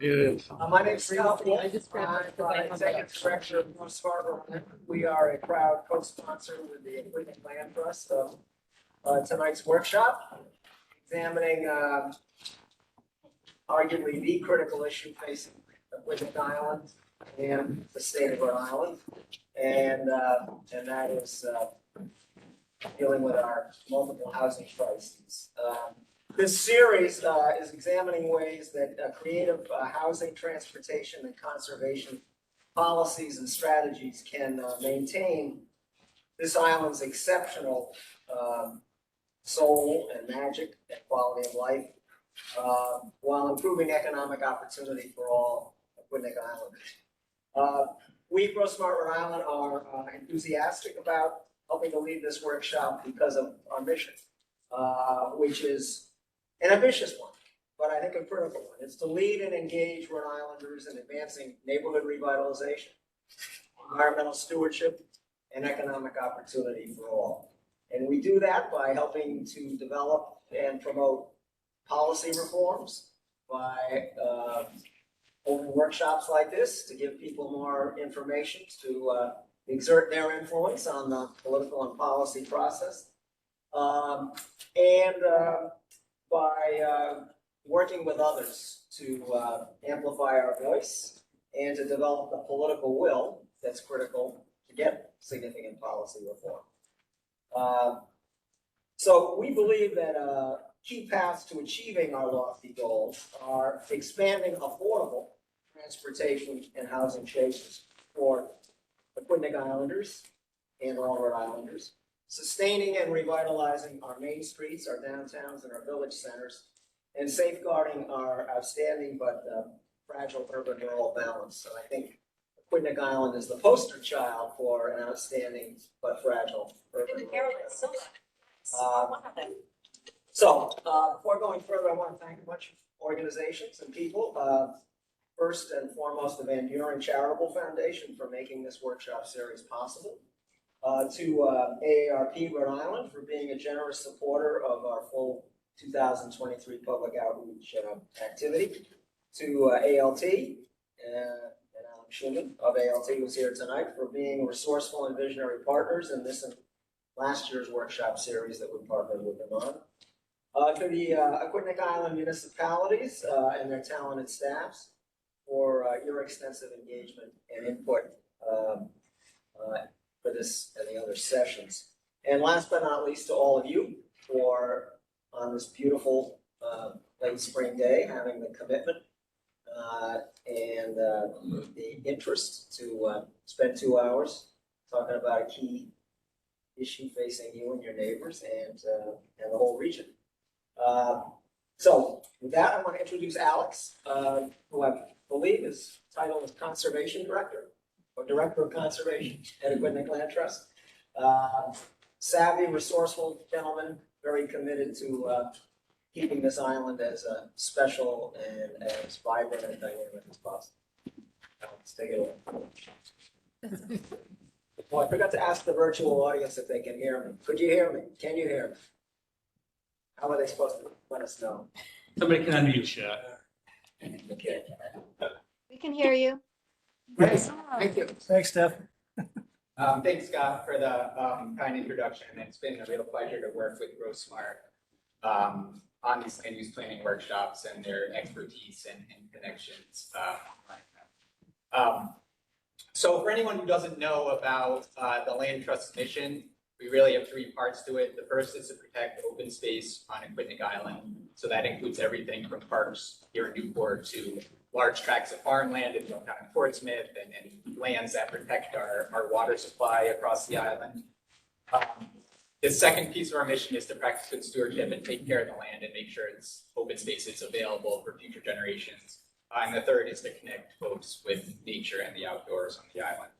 It is. My name is Scott Wolf. I'm Executive Director of North Fargo. We are a proud co-sponsor with the Aquidneck Land Trust of tonight's workshop, examining arguably the critical issue facing Aquidneck Island and the state of Rhode Island, and that is dealing with our multiple housing crises. This series is examining ways that creative housing, transportation, and conservation policies and strategies can maintain this island's exceptional soul and magic and quality of life, while improving economic opportunity for all Aquidneck Islanders. We at Grow Smart Rhode Island are enthusiastic about helping to lead this workshop because of our mission, which is an ambitious one, but I think a critical one. It's to lead and engage Rhode Islanders in advancing neighborhood revitalization, environmental stewardship, and economic opportunity for all. And we do that by helping to develop and promote policy reforms, by holding workshops like this to give people more information, to exert their influence on the political and policy process, and by working with others to amplify our voice and to develop the political will that's critical to get significant policy reform. So we believe that key paths to achieving our lofty goals are expanding affordable transportation and housing choices for Aquidneck Islanders and all Rhode Islanders, sustaining and revitalizing our main streets, our downtowns, and our village centers, and safeguarding our outstanding but fragile urban-rural balance. And I think Aquidneck Island is the poster child for an outstanding but fragile urban-rural balance. Before going further, I want to thank a bunch of organizations and people. First and foremost, the Van Buren Charitable Foundation for making this workshop series possible. To AARP Rhode Island for being a generous supporter of our full 2023 public outreach activity. To ALT and Alan Schuman of ALT, who's here tonight, for being resourceful and visionary partners in this and last year's workshop series that we partnered with them on. To the Aquidneck Island municipalities and their talented staffs for your extensive engagement and input for this and the other sessions. And last but not least, to all of you for, on this beautiful late spring day, having the commitment and the interest to spend 2 hours talking about a key issue facing you and your neighbors and the whole region. So with that, I want to introduce Alex, who I believe his title is Conservation Director, or Director of Conservation at Aquidneck Land Trust. Savvy, resourceful gentleman, very committed to keeping this island as special and as vibrant and dynamic as possible. Let's take it away. Well, I forgot to ask the virtual audience if they can hear me. Could you hear me? Can you hear me? How are they supposed to let us know? Somebody can unmute you. Okay. We can hear you. Great. Thank you. Thanks, Steph. Thanks, Scott, for the kind introduction. It's been a real pleasure to work with Grow Smart on these land use planning workshops and their expertise and connections. So for anyone who doesn't know about the Land Trust mission, we really have three parts to it. The first is to protect open space on Aquidneck Island. So that includes everything from parks here in Newport to large tracts of farmland in downtown Portsmouth and lands that protect our water supply across the island. The second piece of our mission is to practice good stewardship and take care of the land and make sure its open space is available for future generations. And the third is to connect folks with nature and the outdoors on the island.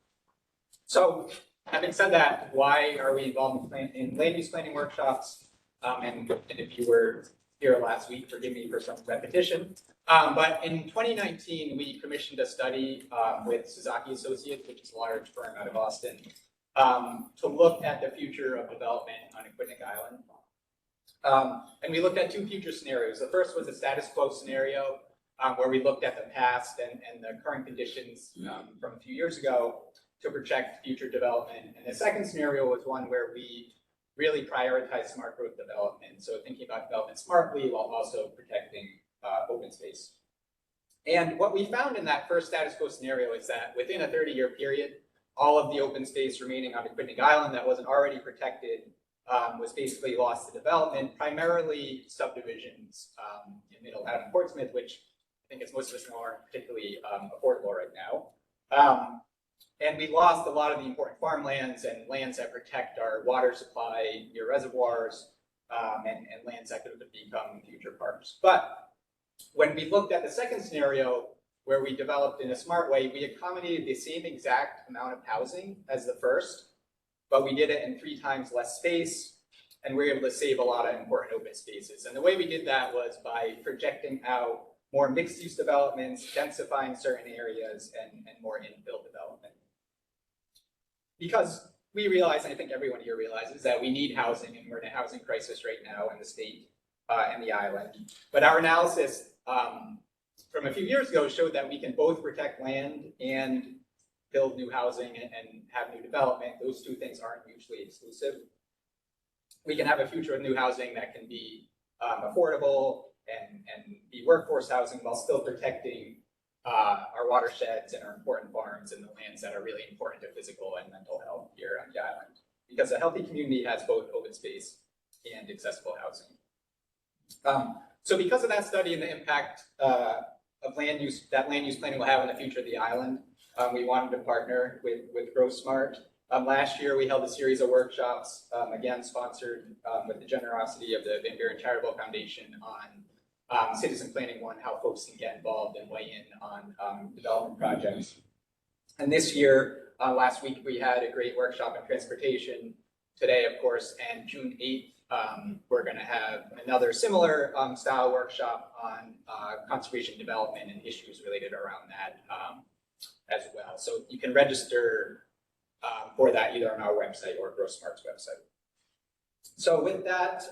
So having said that, why are we involved in land use planning workshops? And if you were here last week, forgive me for some repetition. But in 2019, we commissioned a study with Suzaki Associates, which is a large firm out of Austin, to look at the future of development on Aquidneck Island. And we looked at two future scenarios. The first was a status quo scenario where we looked at the past and the current conditions from a few years ago to project future development. And the second scenario was one where we really prioritize smart growth development. So thinking about development smartly while also protecting open space. And what we found in that first status quo scenario is that within a 30-year period, all of the open space remaining on Aquidneck Island that wasn't already protected was basically lost to development, primarily subdivisions in Middletown and Portsmouth, which I think as most of us know aren't particularly affordable right now. And we lost a lot of the important farmlands and lands that protect our water supply near reservoirs and lands that could have become future parks. But when we looked at the second scenario, where we developed in a smart way, we accommodated the same exact amount of housing as the first, but we did it in 3 times less space, and we were able to save a lot of important open spaces. And the way we did that was by projecting out more mixed-use developments, densifying certain areas, and more infill development. Because we realize, and I think everyone here realizes, that we need housing, and we're in a housing crisis right now in the state and the island. But our analysis from a few years ago showed that we can both protect land and build new housing and have new development. Those two things aren't mutually exclusive. We can have a future with new housing that can be affordable and be workforce housing while still protecting our watersheds and our important farms and the lands that are really important to physical and mental health here on the island. Because a healthy community has both open space and accessible housing. So because of that study and the impact of land use planning will have on the future of the island, we wanted to partner with GrowSmart. Last year, we held a series of workshops, again sponsored with the generosity of the Van Buren Charitable Foundation on Citizen Planning 1, how folks can get involved and weigh in on development projects. And this year, last week, we had a great workshop on transportation. Today, of course, and June 8th, we're going to have another similar style workshop on conservation development and issues related around that as well. So you can register for that either on our website or GrowSmart's website. So with that,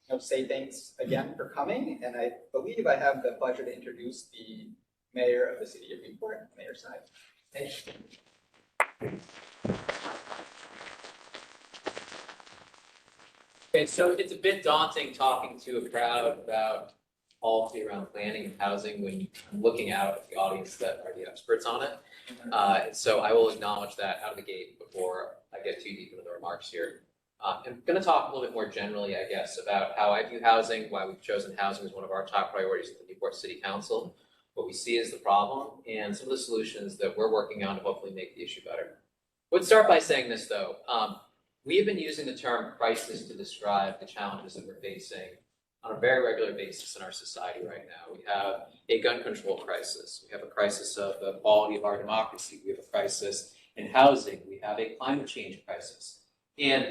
I'll say thanks again for coming, and I believe I have the pleasure to introduce the mayor of the city of Newport, Mayor Tsai. Thank you. Okay, so it's a bit daunting talking to a crowd about policy around planning and housing when I'm looking out at the audience that are the experts on it. And so I will acknowledge that out of the gate before I get too deep into the remarks here. I'm going to talk a little bit more generally, I guess, about how I view housing, why we've chosen housing as one of our top priorities at the Newport City Council, what we see as the problem, and some of the solutions that we're working on to hopefully make the issue better. I would start by saying this, though. We have been using the term crisis to describe the challenges that we're facing on a very regular basis in our society right now. We have a gun control crisis. We have a crisis of the quality of our democracy. We have a crisis in housing. We have a climate change crisis. And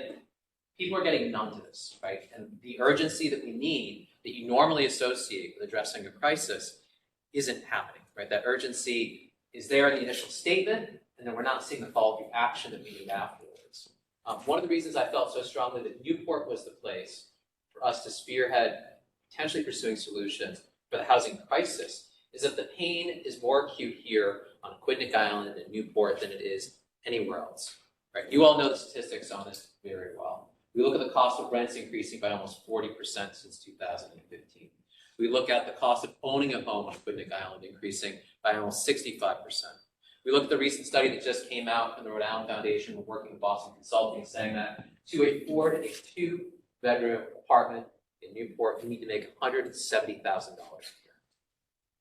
people are getting numb to this, right? And the urgency that we need, that you normally associate with addressing a crisis, isn't happening, right? That urgency is there in the initial statement, and then we're not seeing the follow-through action that we need afterwards. One of the reasons I felt so strongly that Newport was the place for us to spearhead potentially pursuing solutions for the housing crisis is that the pain is more acute here on Aquidneck Island and Newport than it is anywhere else. Right? You all know the statistics on this very well. We look at the cost of rents increasing by almost 40% since 2015. We look at the cost of owning a home on Aquidneck Island increasing by almost 65%. We look at the recent study that just came out from the Rhode Island Foundation, we're working with Boston Consulting, saying that to afford a 2-bedroom apartment in Newport, you need to make $170,000 a year.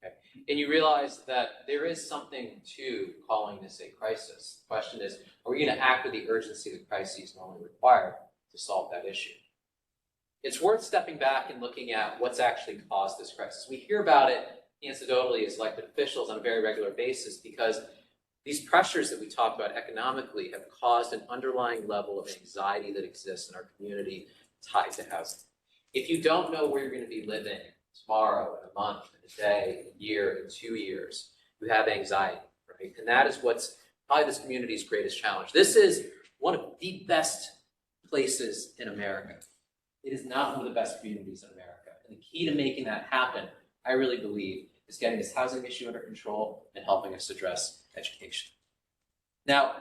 Okay? And you realize that there is something to calling this a crisis. The question is, are we going to act with the urgency that crises normally require to solve that issue? It's worth stepping back and looking at what's actually caused this crisis. We hear about it anecdotally as elected officials on a very regular basis because these pressures that we talk about economically have caused an underlying level of anxiety that exists in our community tied to housing. If you don't know where you're going to be living tomorrow, in a month, in a day, in a year, in 2 years, you have anxiety, right? And that is what's probably this community's greatest challenge. This is one of the best places in America. It is not one of the best communities in America. And the key to making that happen, I really believe, is getting this housing issue under control and helping us address education. Now,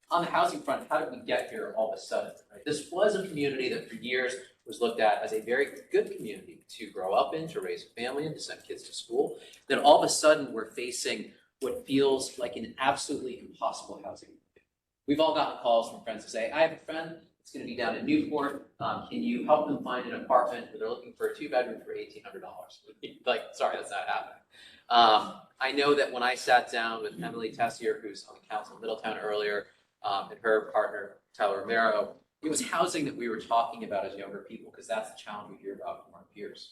on the housing front, how did we get here all of a sudden? Right? This was a community that for years was looked at as a very good community to grow up in, to raise a family in, to send kids to school. Then all of a sudden, we're facing what feels like an absolutely impossible housing market. We've all gotten calls from friends who say, I have a friend that's going to be down in Newport. Can you help them find an apartment where they're looking for a 2-bedroom for $1,800? Like, sorry, that's not happening. I know that when I sat down with Emily Tessier, who's on the council in Middletown earlier, and her partner, Tyler Romero, it was housing that we were talking about as younger people, because that's the challenge we hear about from our peers.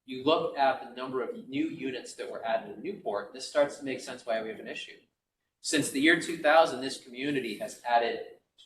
You look at the number of new units that were added in Newport, this starts to make sense why we have an issue. Since the year 2000, this community has added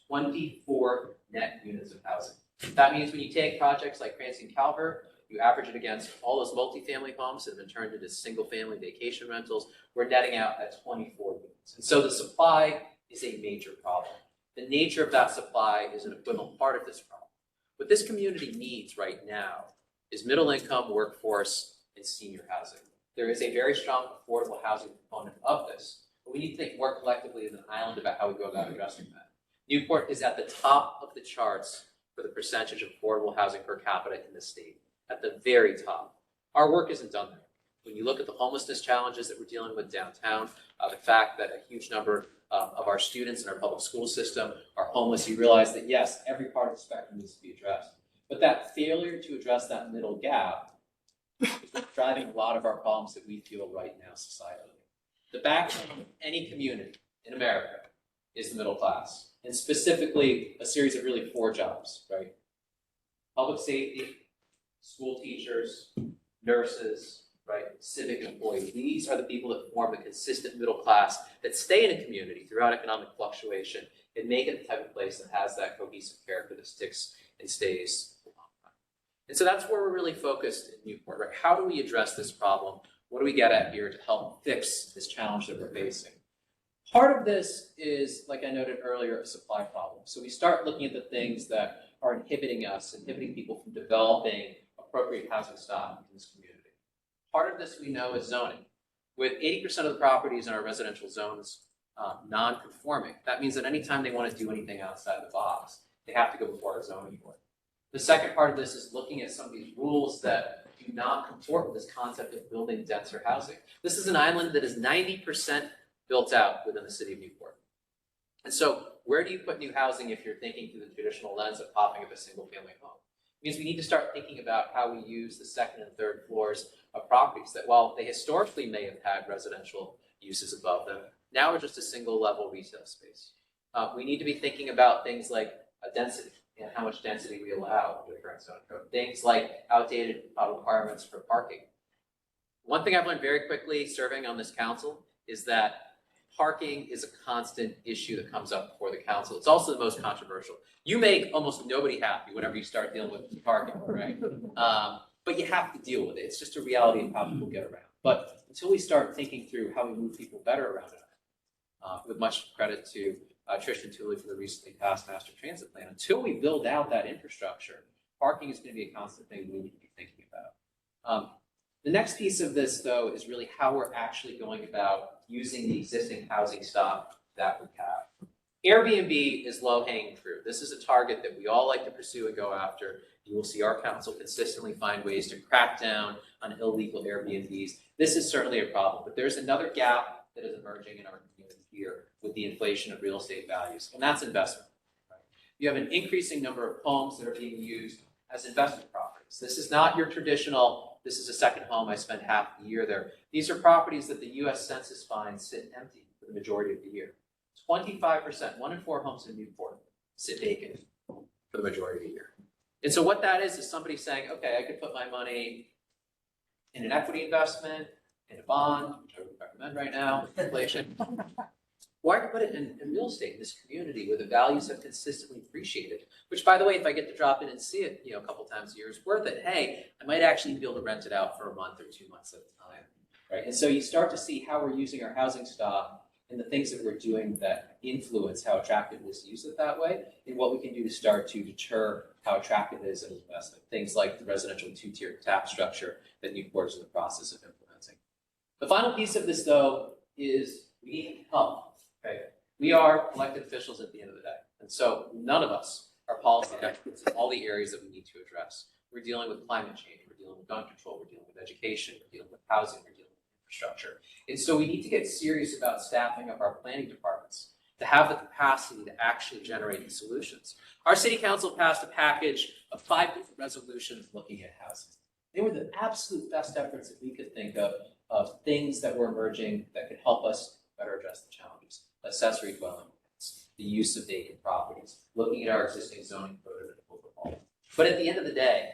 24 net units of housing. That means when you take projects like Cranston Calvert, you average it against all those multifamily homes that have been turned into single-family vacation rentals, we're netting out at 24 units. And so the supply is a major problem. The nature of that supply is an equivalent part of this problem. What this community needs right now is middle-income workforce and senior housing. There is a very strong affordable housing component of this, but we need to think more collectively as an island about how we go about addressing that. Newport is at the top of the charts for the percentage of affordable housing per capita in the state, at the very top. Our work isn't done there. When you look at the homelessness challenges that we're dealing with downtown, the fact that a huge number of our students in our public school system are homeless, you realize that yes, every part of the spectrum needs to be addressed. But that failure to address that middle gap is what's driving a lot of our problems that we feel right now societally. The backbone of any community in America is the middle class, and specifically a series of really 4 jobs, right? Public safety, school teachers, nurses, right? Civic employees. These are the people that form the consistent middle class that stay in a community throughout economic fluctuation and make it the type of place that has that cohesive character that sticks and stays for a long time. And so that's where we're really focused in Newport, right? How do we address this problem? What do we get at here to help fix this challenge that we're facing? Part of this is, like I noted earlier, a supply problem. So we start looking at the things that are inhibiting us, inhibiting people from developing appropriate housing stock in this community. Part of this we know is zoning. With 80% of the properties in our residential zones non-conforming, that means that anytime they want to do anything outside the box, they have to go before a zoning board. The second part of this is looking at some of these rules that do not comport with this concept of building denser housing. This is an island that is 90% built out within the city of Newport. And so where do you put new housing if you're thinking through the traditional lens of popping up a single family home? It means we need to start thinking about how we use the second and third floors of properties that, while they historically may have had residential uses above them, now are just a single level retail space. We need to be thinking about things like density and how much density we allow under the current zoning code. Things like outdated requirements for parking. One thing I've learned very quickly serving on this council is that parking is a constant issue that comes up before the council. It's also the most controversial. You make almost nobody happy whenever you start dealing with parking, right? But you have to deal with it. It's just a reality of how people get around. But until we start thinking through how we move people better around it, with much credit to Tristan Tooley for the recently passed master transit plan, until we build out that infrastructure, parking is going to be a constant thing we need to be thinking about. The next piece of this, though, is really how we're actually going about using the existing housing stock that we have. Airbnb is low-hanging fruit. This is a target that we all like to pursue and go after. You will see our council consistently find ways to crack down on illegal Airbnbs. This is certainly a problem, but there's another gap that is emerging in our community here with the inflation of real estate values, and that's investment. Right? You have an increasing number of homes that are being used as investment properties. This is not your traditional, this is a second home, I spent half the year there. These are properties that the US Census finds sit empty for the majority of the year. 25%, 1 in 4 homes in Newport sit vacant for the majority of the year. And so what that is somebody saying, okay, I could put my money in an equity investment, in a bond, which I would recommend right now, inflation. Or I could put it in real estate in this community where the values have consistently appreciated, which, by the way, if I get to drop in and see it, a couple times a year, is worth it. Hey, I might actually be able to rent it out for a month or 2 months at a time, right? And so you start to see how we're using our housing stock and the things that we're doing that influence how attractive it is to use it that way, and what we can do to start to deter how attractive it is as an investment. Things like the residential 2-tier tap structure that Newport is in the process of implementing. The final piece of this, though, is we need help, okay? We are elected officials at the end of the day. And so none of us are policy experts in all the areas that we need to address. We're dealing with climate change, we're dealing with gun control, we're dealing with education, we're dealing with housing, we're dealing with infrastructure. And so we need to get serious about staffing up our planning departments to have the capacity to actually generate the solutions. Our city council passed a package of 5 different resolutions looking at housing. They were the absolute best efforts that we could think of things that were emerging that could help us better address the challenges. Accessory dwelling units, the use of vacant properties, looking at our existing zoning code and overhaul. But at the end of the day,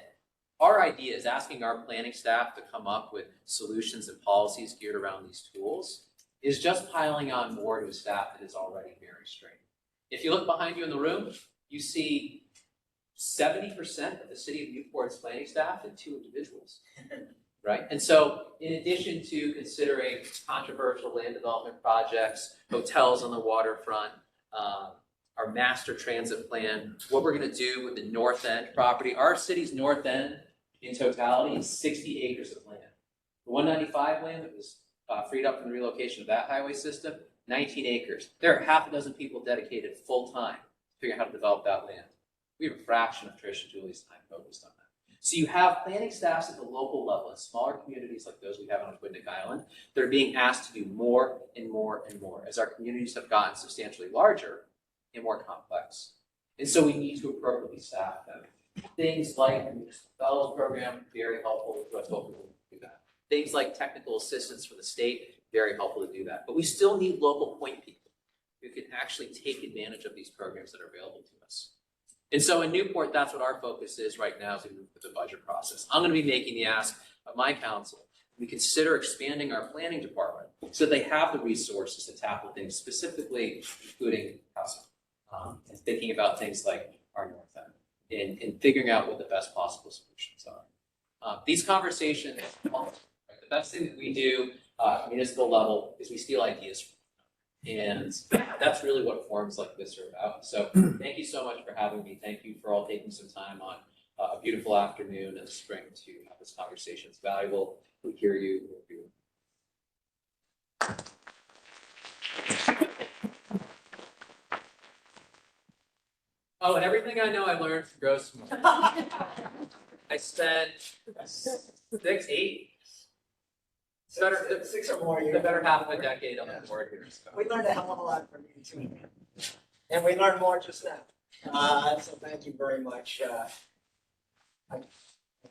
our idea is asking our planning staff to come up with solutions and policies geared around these tools is just piling on more to a staff that is already very strained. If you look behind you in the room, you see 70% of the city of Newport's planning staff and 2 individuals, right? And so in addition to considering controversial land development projects, hotels on the waterfront, our master transit plan, what we're gonna do with the North End property, our city's North End in totality is 60 acres of land. The 195 land that was freed up from the relocation of that highway system, 19 acres. There are half a dozen people dedicated full-time to figure out how to develop that land. We have a fraction of Trish and Julie's time focused on that. So you have planning staffs at the local level in smaller communities like those we have on Aquidneck Island that are being asked to do more and more and more as our communities have gotten substantially larger and more complex. And so we need to appropriately staff them. Things like the municipal fellows program, very helpful to us to do that. Things like technical assistance from the state, very helpful to do that. But we still need local point people who can actually take advantage of these programs that are available to us. And so in Newport, that's what our focus is right now as we move through the budget process. I'm going to be making the ask of my council. We consider expanding our planning department so they have the resources to tackle things specifically, including housing, and thinking about things like our North End and figuring out what the best possible solutions are. These conversations, the best thing that we do at municipal level is we steal ideas from them. And that's really what forums like this are about. So thank you so much for having me. Thank you for all taking some time on a beautiful afternoon in the spring to have this conversation. It's valuable. We hear you. We hear you. Oh, and everything I know I learned from Gross. I spent 6, 8, Six or more the years. better half of a decade on the board here. So. We learned a hell of a lot from you too. And we learned more just now. So thank you very much. At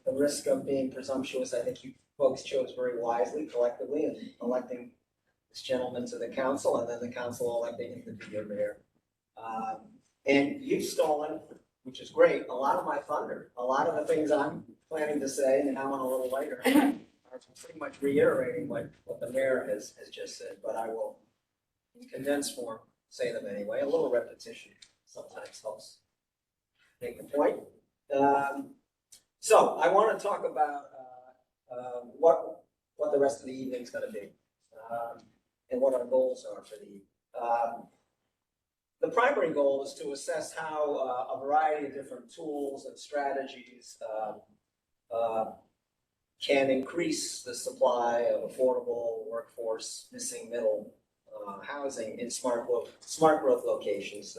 the risk of being presumptuous, I think you folks chose very wisely collectively in electing this gentleman to the council and then the council electing him to be your mayor. And you've stolen, which is great, a lot of my thunder. A lot of the things I'm planning to say and now on a little later are pretty much reiterating what the mayor has just said, but I will, in condensed form, say them anyway. A little repetition sometimes helps make the point. So I want to talk about what the rest of the evening's going to be and what our goals are for the evening. The primary goal is to assess how a variety of different tools and strategies can increase the supply of affordable workforce, missing middle housing in smart growth locations,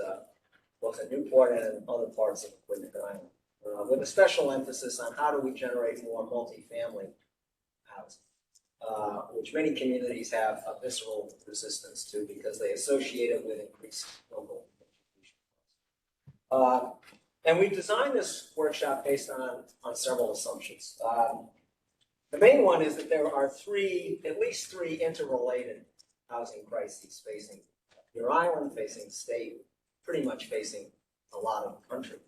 both in Newport and in other parts of Aquidneck Island, with a special emphasis on how do we generate more multifamily housing, which many communities have a visceral resistance to because they associate it with increased local contribution. And we've designed this workshop based on several assumptions. The main one is that there are at least three interrelated housing crises facing your island, facing the state, pretty much facing a lot of the country.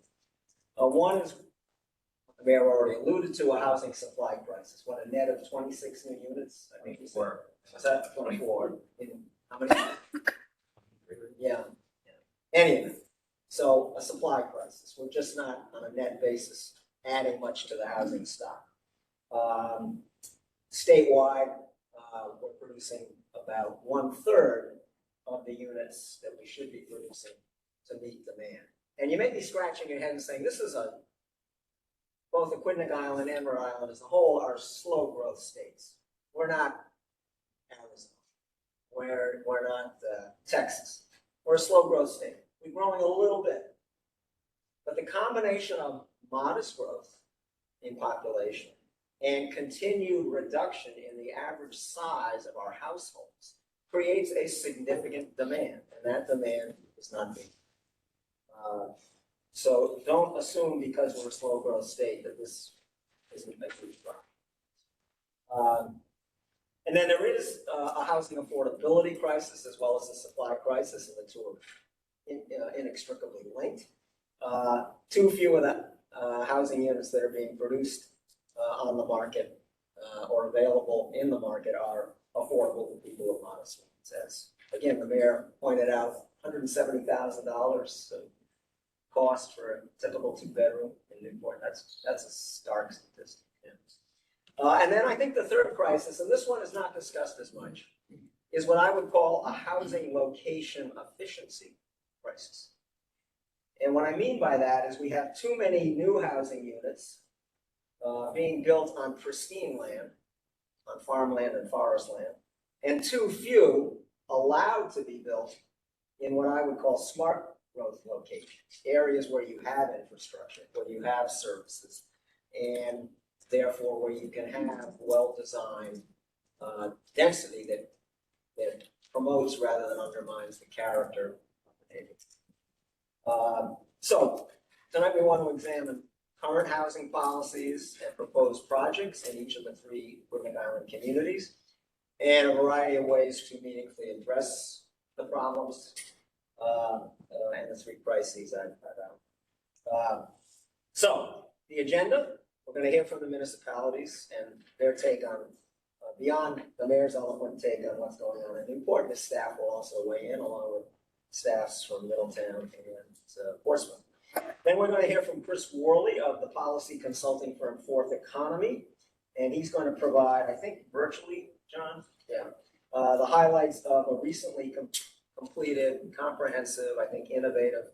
One is, the mayor already alluded to, a housing supply crisis. What, a net of 26 new units? I think you said. Was that 24? In how many? Yeah. Anyway, so a supply crisis. We're just not on a net basis adding much to the housing stock. Statewide, we're producing about 1/3 of the units that we should be producing to meet demand. And you may be scratching your head and saying, this is both Aquidneck Island and Rhode Island as a whole are slow growth states. We're not we're not Texas. We're a slow growth state. We're growing a little bit. But the combination of modest growth in population and continued reduction in the average size of our households creates a significant demand, and that demand is not big. So don't assume because we're a slow growth state that this isn't a huge problem. And then there is a housing affordability crisis as well as a supply crisis, and the two are inextricably linked. Too few of the housing units that are being produced on the market or available in the market are affordable to people with modest means. As again, the mayor pointed out, $170,000 cost for a typical 2-bedroom in Newport. That's a stark statistic. Yeah. And then I think the third crisis, and this one is not discussed as much, is what I would call a housing location efficiency crisis. And what I mean by that is we have too many new housing units being built on pristine land, on farmland and forest land, and too few allowed to be built in what I would call smart growth locations, areas where you have infrastructure, where you have services, and therefore where you can have well-designed density that promotes rather than undermines the character of the neighborhood. So tonight we want to examine current housing policies and proposed projects in each of the 3 Whidbey Island communities, and a variety of ways to meaningfully address the problems and the 3 crises I've outlined. So the agenda, we're going to hear from the municipalities and their take on, beyond the mayor's eloquent take on what's going on in Newport. The staff will also weigh in along with staffs from Middletown and Portsmouth. Then we're going to hear from Chris Worley of the policy consulting firm Fourth Economy, and he's going to provide, I think virtually, John? Yeah. The highlights of a recently completed, comprehensive, I think innovative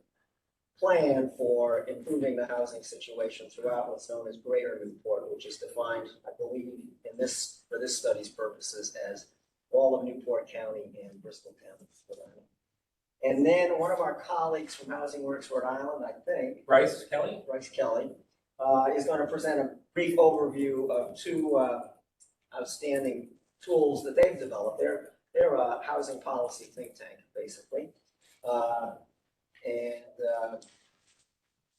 plan for improving the housing situation throughout what's known as Greater Newport, which is defined, I believe, in this for this study's purposes as all of Newport County and Bristol County. And then one of our colleagues from Housing Works Rhode Island, I think, Bryce Kelly? Bryce Kelly, is going to present a brief overview of 2 outstanding tools that they've developed. They're a housing policy think tank, basically.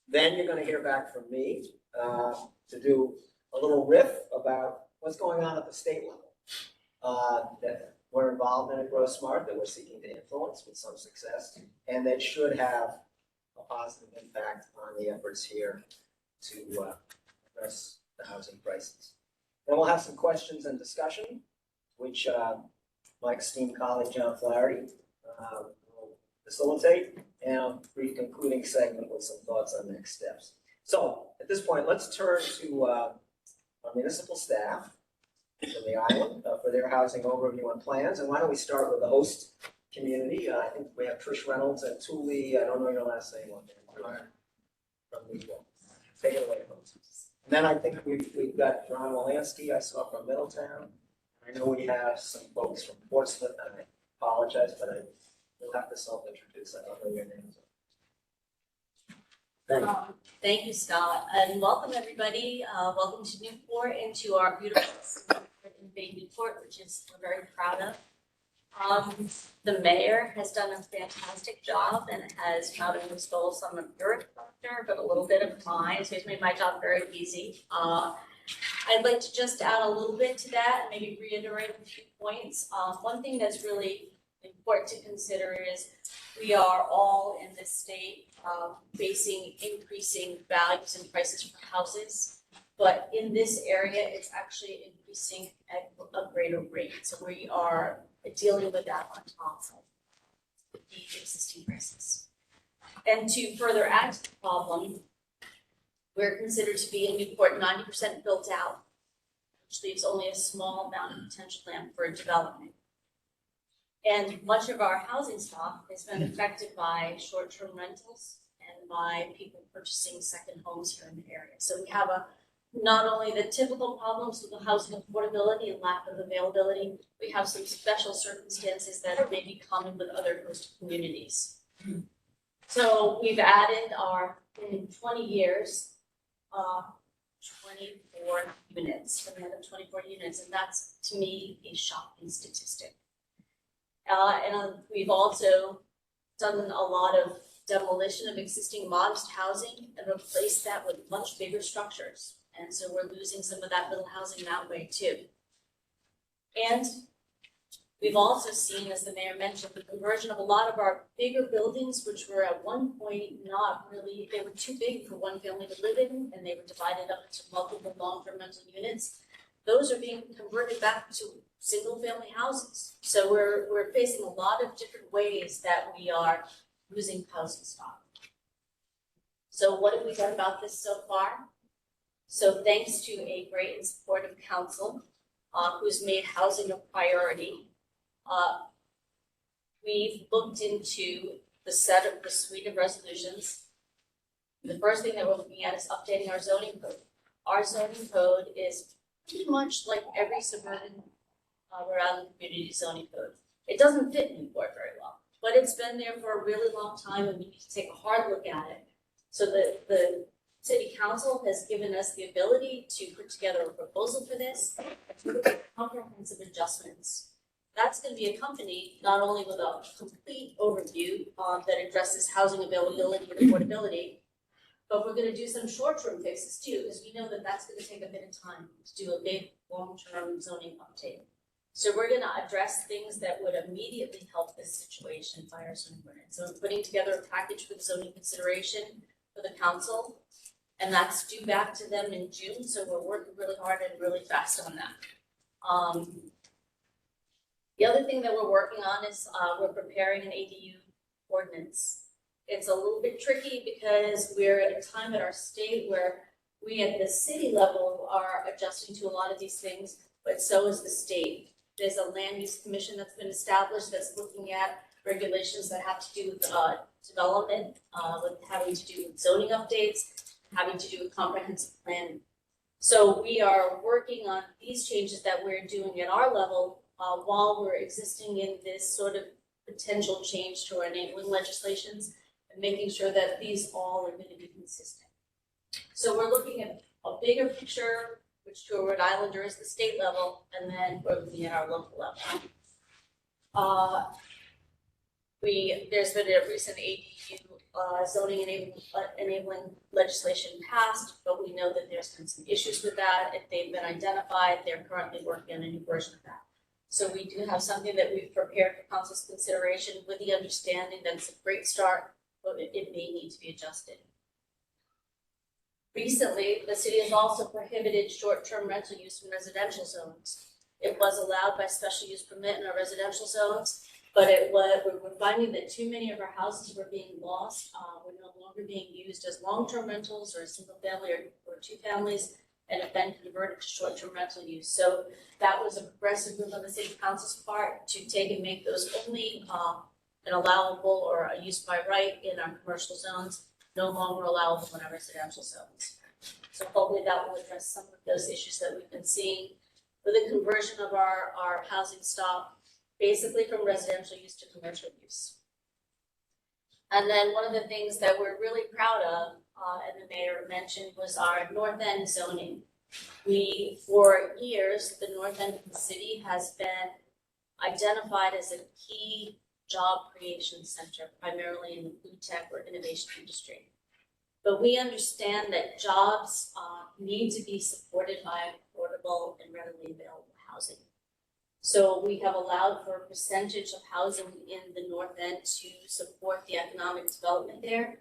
Then you're going to hear back from me to do a little riff about what's going on at the state level that we're involved in at Grow Smart, that we're seeking to influence with some success, and that should have a positive impact on the efforts here to address the housing crisis. Then we'll have some questions and discussion, which my esteemed colleague John Flaherty will facilitate, and a brief concluding segment with some thoughts on next steps. So at this point, let's turn to our municipal staff from the island for their housing overview and plans. And why don't we start with the host community? I think we have Trish Reynolds and Thule, I don't know your last name on there, from Newport. Take it away, folks. And then I think we've got John Wolanski, I saw from Middletown. I know we have some folks from Portsmouth, and I apologize, but you'll have to self-introduce. I don't know your names. Thank you, Scott, and welcome everybody. Welcome to Newport and to our beautiful Bay Newport, which we're very proud of. The mayor has done a fantastic job and has not only stole some of your thunder, but a little bit of mine, so he's made my job very easy. I'd like to just add a little bit to that and maybe reiterate a few points. One thing that's really important to consider is we are all in this state facing increasing values and prices for houses, but in this area, it's actually increasing at a greater rate. So we are dealing with that on top of the existing prices. And to further add to the problem, we're considered to be in Newport 90% built out, which leaves only a small amount of potential land for development. And much of our housing stock has been affected by short-term rentals and by people purchasing second homes here in the area. So we have a not only the typical problems with the housing affordability and lack of availability, we have some special circumstances that may be common with other coastal communities. So we've added in 20 years, 24 units, we have 24 units, and that's, to me, a shocking statistic. We've also done a lot of demolition of existing modest housing and replaced that with much bigger structures. And so we're losing some of that little housing that way too. And we've also seen, as the mayor mentioned, the conversion of a lot of our bigger buildings, which were at one point not really, they were too big for one family to live in, and they were divided up into multiple long-term rental units. Those are being converted back to single-family houses. So we're facing a lot of different ways that we are losing housing stock. So what have we done about this so far? So thanks to a great and supportive council, who's made housing a priority, we've looked into the suite of resolutions. The first thing that we're looking at is updating our zoning code. Our zoning code is pretty much like every suburban Rhode Island community zoning code. It doesn't fit Newport very well, but it's been there for a really long time, and we need to take a hard look at it. So the city council has given us the ability to put together a proposal for this, comprehensive adjustments. That's going to be accompanied not only with a complete overview that addresses housing availability and affordability, but we're going to do some short-term fixes too, because we know that that's going to take a bit of time to do a big long-term zoning update. So we're going to address things that would immediately help this situation by our zoning ordinance. So we're putting together a package for zoning consideration for the council, and that's due back to them in June. So we're working really hard and really fast on that. The other thing that we're working on is we're preparing an ADU ordinance. It's a little bit tricky because we're at a time at our state where we at the city level are adjusting to a lot of these things, but so is the state. There's a land use commission that's been established that's looking at regulations that have to do with development, with having to do with zoning updates, having to do with comprehensive planning. So we are working on these changes that we're doing at our level while we're existing in this sort of potential change to our enabling legislations and making sure that these all are going to be consistent. So we're looking at a bigger picture, which to a Rhode Islander is the state level, and then we're looking at our local level. There's been a recent ADU zoning enabling legislation passed, but we know that there's been some issues with that. If they've been identified, they're currently working on a new version of that. So we do have something that we've prepared for council's consideration with the understanding that it's a great start, but it may need to be adjusted. Recently, the city has also prohibited short-term rental use in residential zones. It was allowed by special use permit in our residential zones, but we're finding that too many of our houses were being lost, were no longer being used as long-term rentals or a single family or two families, and have been converted to short-term rental use. So that was a progressive move on the city council's part to take and make those only an allowable or a use by right in our commercial zones, no longer allowable in our residential zones. So hopefully that will address some of those issues that we've been seeing with the conversion of our housing stock, basically from residential use to commercial use. And then one of the things that we're really proud of, and the mayor mentioned, was our North End zoning. For years, the North End of the city has been identified as a key job creation center, primarily in the food tech or innovation industry. But we understand that jobs need to be supported by affordable and readily available housing. So we have allowed for a percentage of housing in the North End to support the economic development there.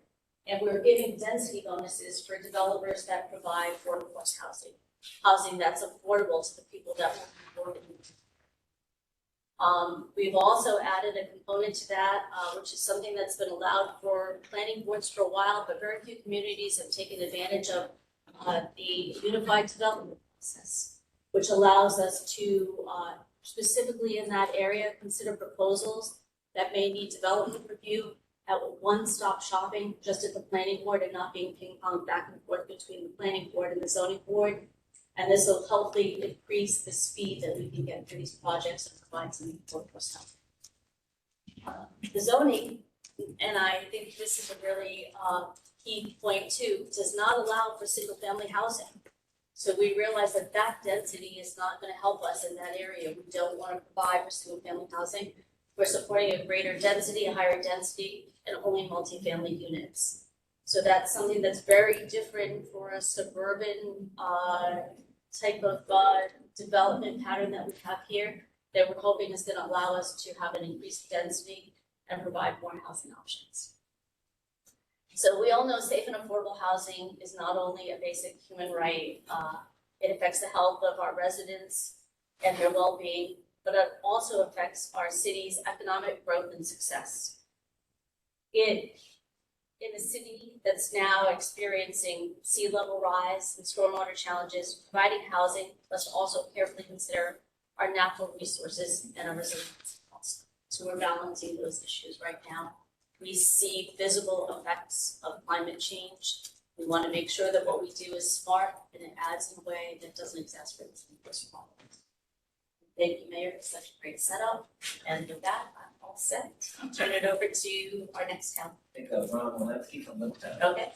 And we're giving density bonuses for developers that provide workforce housing that's affordable to the people that want to work in. We've also added a component to that, which is something that's been allowed for planning boards for a while, but very few communities have taken advantage of the unified development process, which allows us to specifically in that area consider proposals that may need development review at one-stop shopping just at the planning board and not being ping-ponged back and forth between the planning board and the zoning board. And this will hopefully increase the speed that we can get through these projects and provide some workforce help. The zoning, and I think this is a really key point too, does not allow for single-family housing. So we realize that that density is not gonna help us in that area. We don't wanna provide for single-family housing. We're supporting a greater density, a higher density, and only multifamily units. So that's something that's very different for a suburban type of development pattern that we have here, that we're hoping is gonna allow us to have an increased density and provide more housing options. So we all know safe and affordable housing is not only a basic human right, it affects the health of our residents and their well-being, but it also affects our city's economic growth and success. In a city that's now experiencing sea level rise and stormwater challenges, providing housing must also carefully consider our natural resources and our resilience also. So we're balancing those issues right now. We see visible effects of climate change. We want to make sure that what we do is smart and it adds in a way that doesn't exacerbate some of those problems. Thank you, Mayor, for such a great setup. And with that, I'm all set. I'll turn it over to our next town. I think Ron Walensky from Littleton. Okay.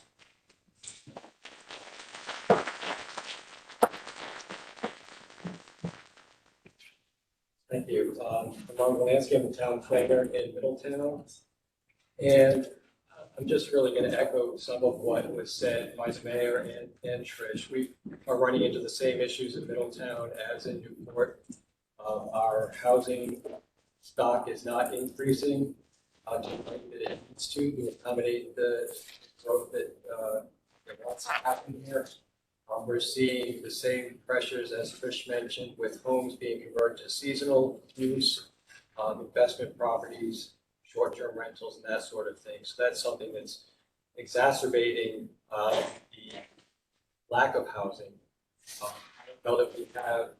Thank you. I'm Ron Walensky, I'm the town planner in Middletown. And I'm just really going to echo some of what was said by the mayor and Trish. We are running into the same issues in Middletown as in Newport. Our housing stock is not increasing to the rate that it needs to accommodate the growth that wants to happen here. We're seeing the same pressures as Trish mentioned, with homes being converted to seasonal use, investment properties, short-term rentals and that sort of thing. So that's something that's exacerbating the lack of housing. I don't know that we have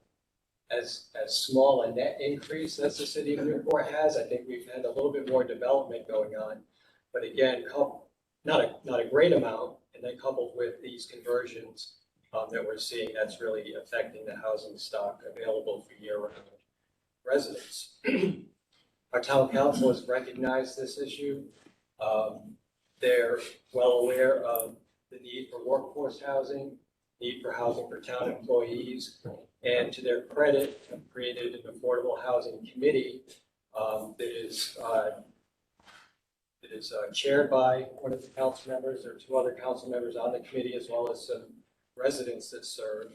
as small a net increase as the city of Newport has. I think we've had a little bit more development going on, but again, not a great amount. And then coupled with these conversions that we're seeing, that's really affecting the housing stock available for year-round residents. Our town council has recognized this issue. They're well aware of the need for workforce housing, need for housing for town employees, and to their credit, have created an affordable housing committee that is chaired by one of the council members. There are two other council members on the committee, as well as some residents that serve.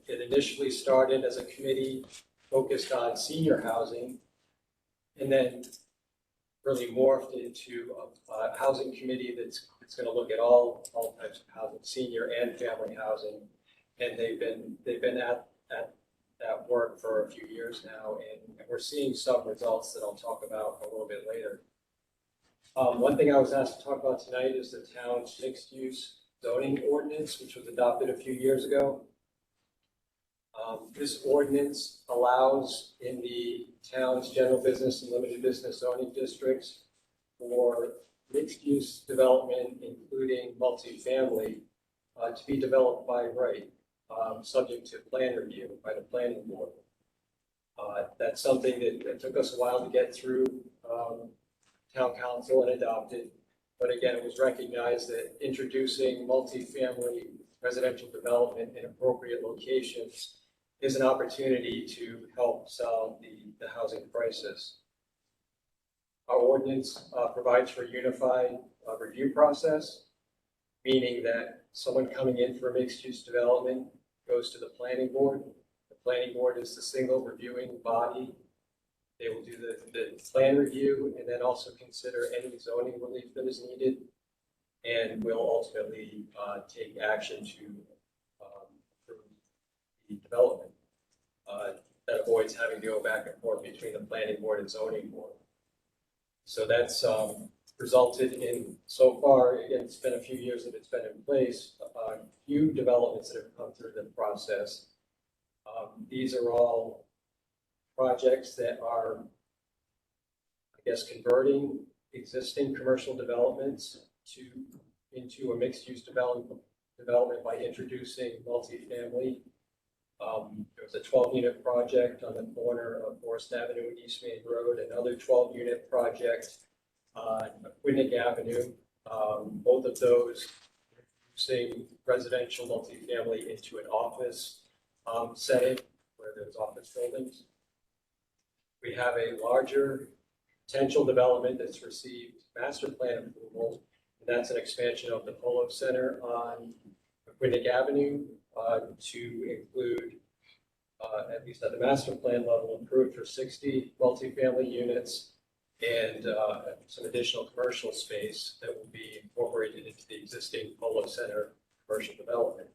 It initially started as a committee focused on senior housing, and then really morphed into a housing committee that's going to look at all types of housing, senior and family housing. And they've been at that work for a few years now, and we're seeing some results that I'll talk about a little bit later. One thing I was asked to talk about tonight is the town's mixed-use zoning ordinance, which was adopted a few years ago. This ordinance allows in the town's general business and limited business zoning districts for mixed-use development, including multifamily, to be developed by right, subject to plan review by the planning board. That's something that took us a while to get through town council and adopted. But again, it was recognized that introducing multifamily residential development in appropriate locations is an opportunity to help solve the housing crisis. Our ordinance provides for a unified review process, meaning that someone coming in for a mixed-use development goes to the planning board. The planning board is the single reviewing body. They will do the plan review and then also consider any zoning relief that is needed, and will ultimately take action to approve the development. That avoids having to go back and forth between the planning board and zoning board. So that's resulted in, so far, again, it's been a few years that it's been in place, a few developments that have come through the process. These are all projects that are, I guess, converting existing commercial developments into a mixed-use development by introducing multifamily. There was a 12-unit project on the corner of Forest Avenue and East Main Road, another 12-unit project on Quinnick Avenue. Both of those introducing residential multifamily into an office setting where there's office buildings. We have a larger potential development that's received master plan approval, and that's an expansion of the Polo Center on Quinnick Avenue to include, at least at the master plan level, approved for 60 multifamily units and some additional commercial space that will be incorporated into the existing Polo Center commercial development.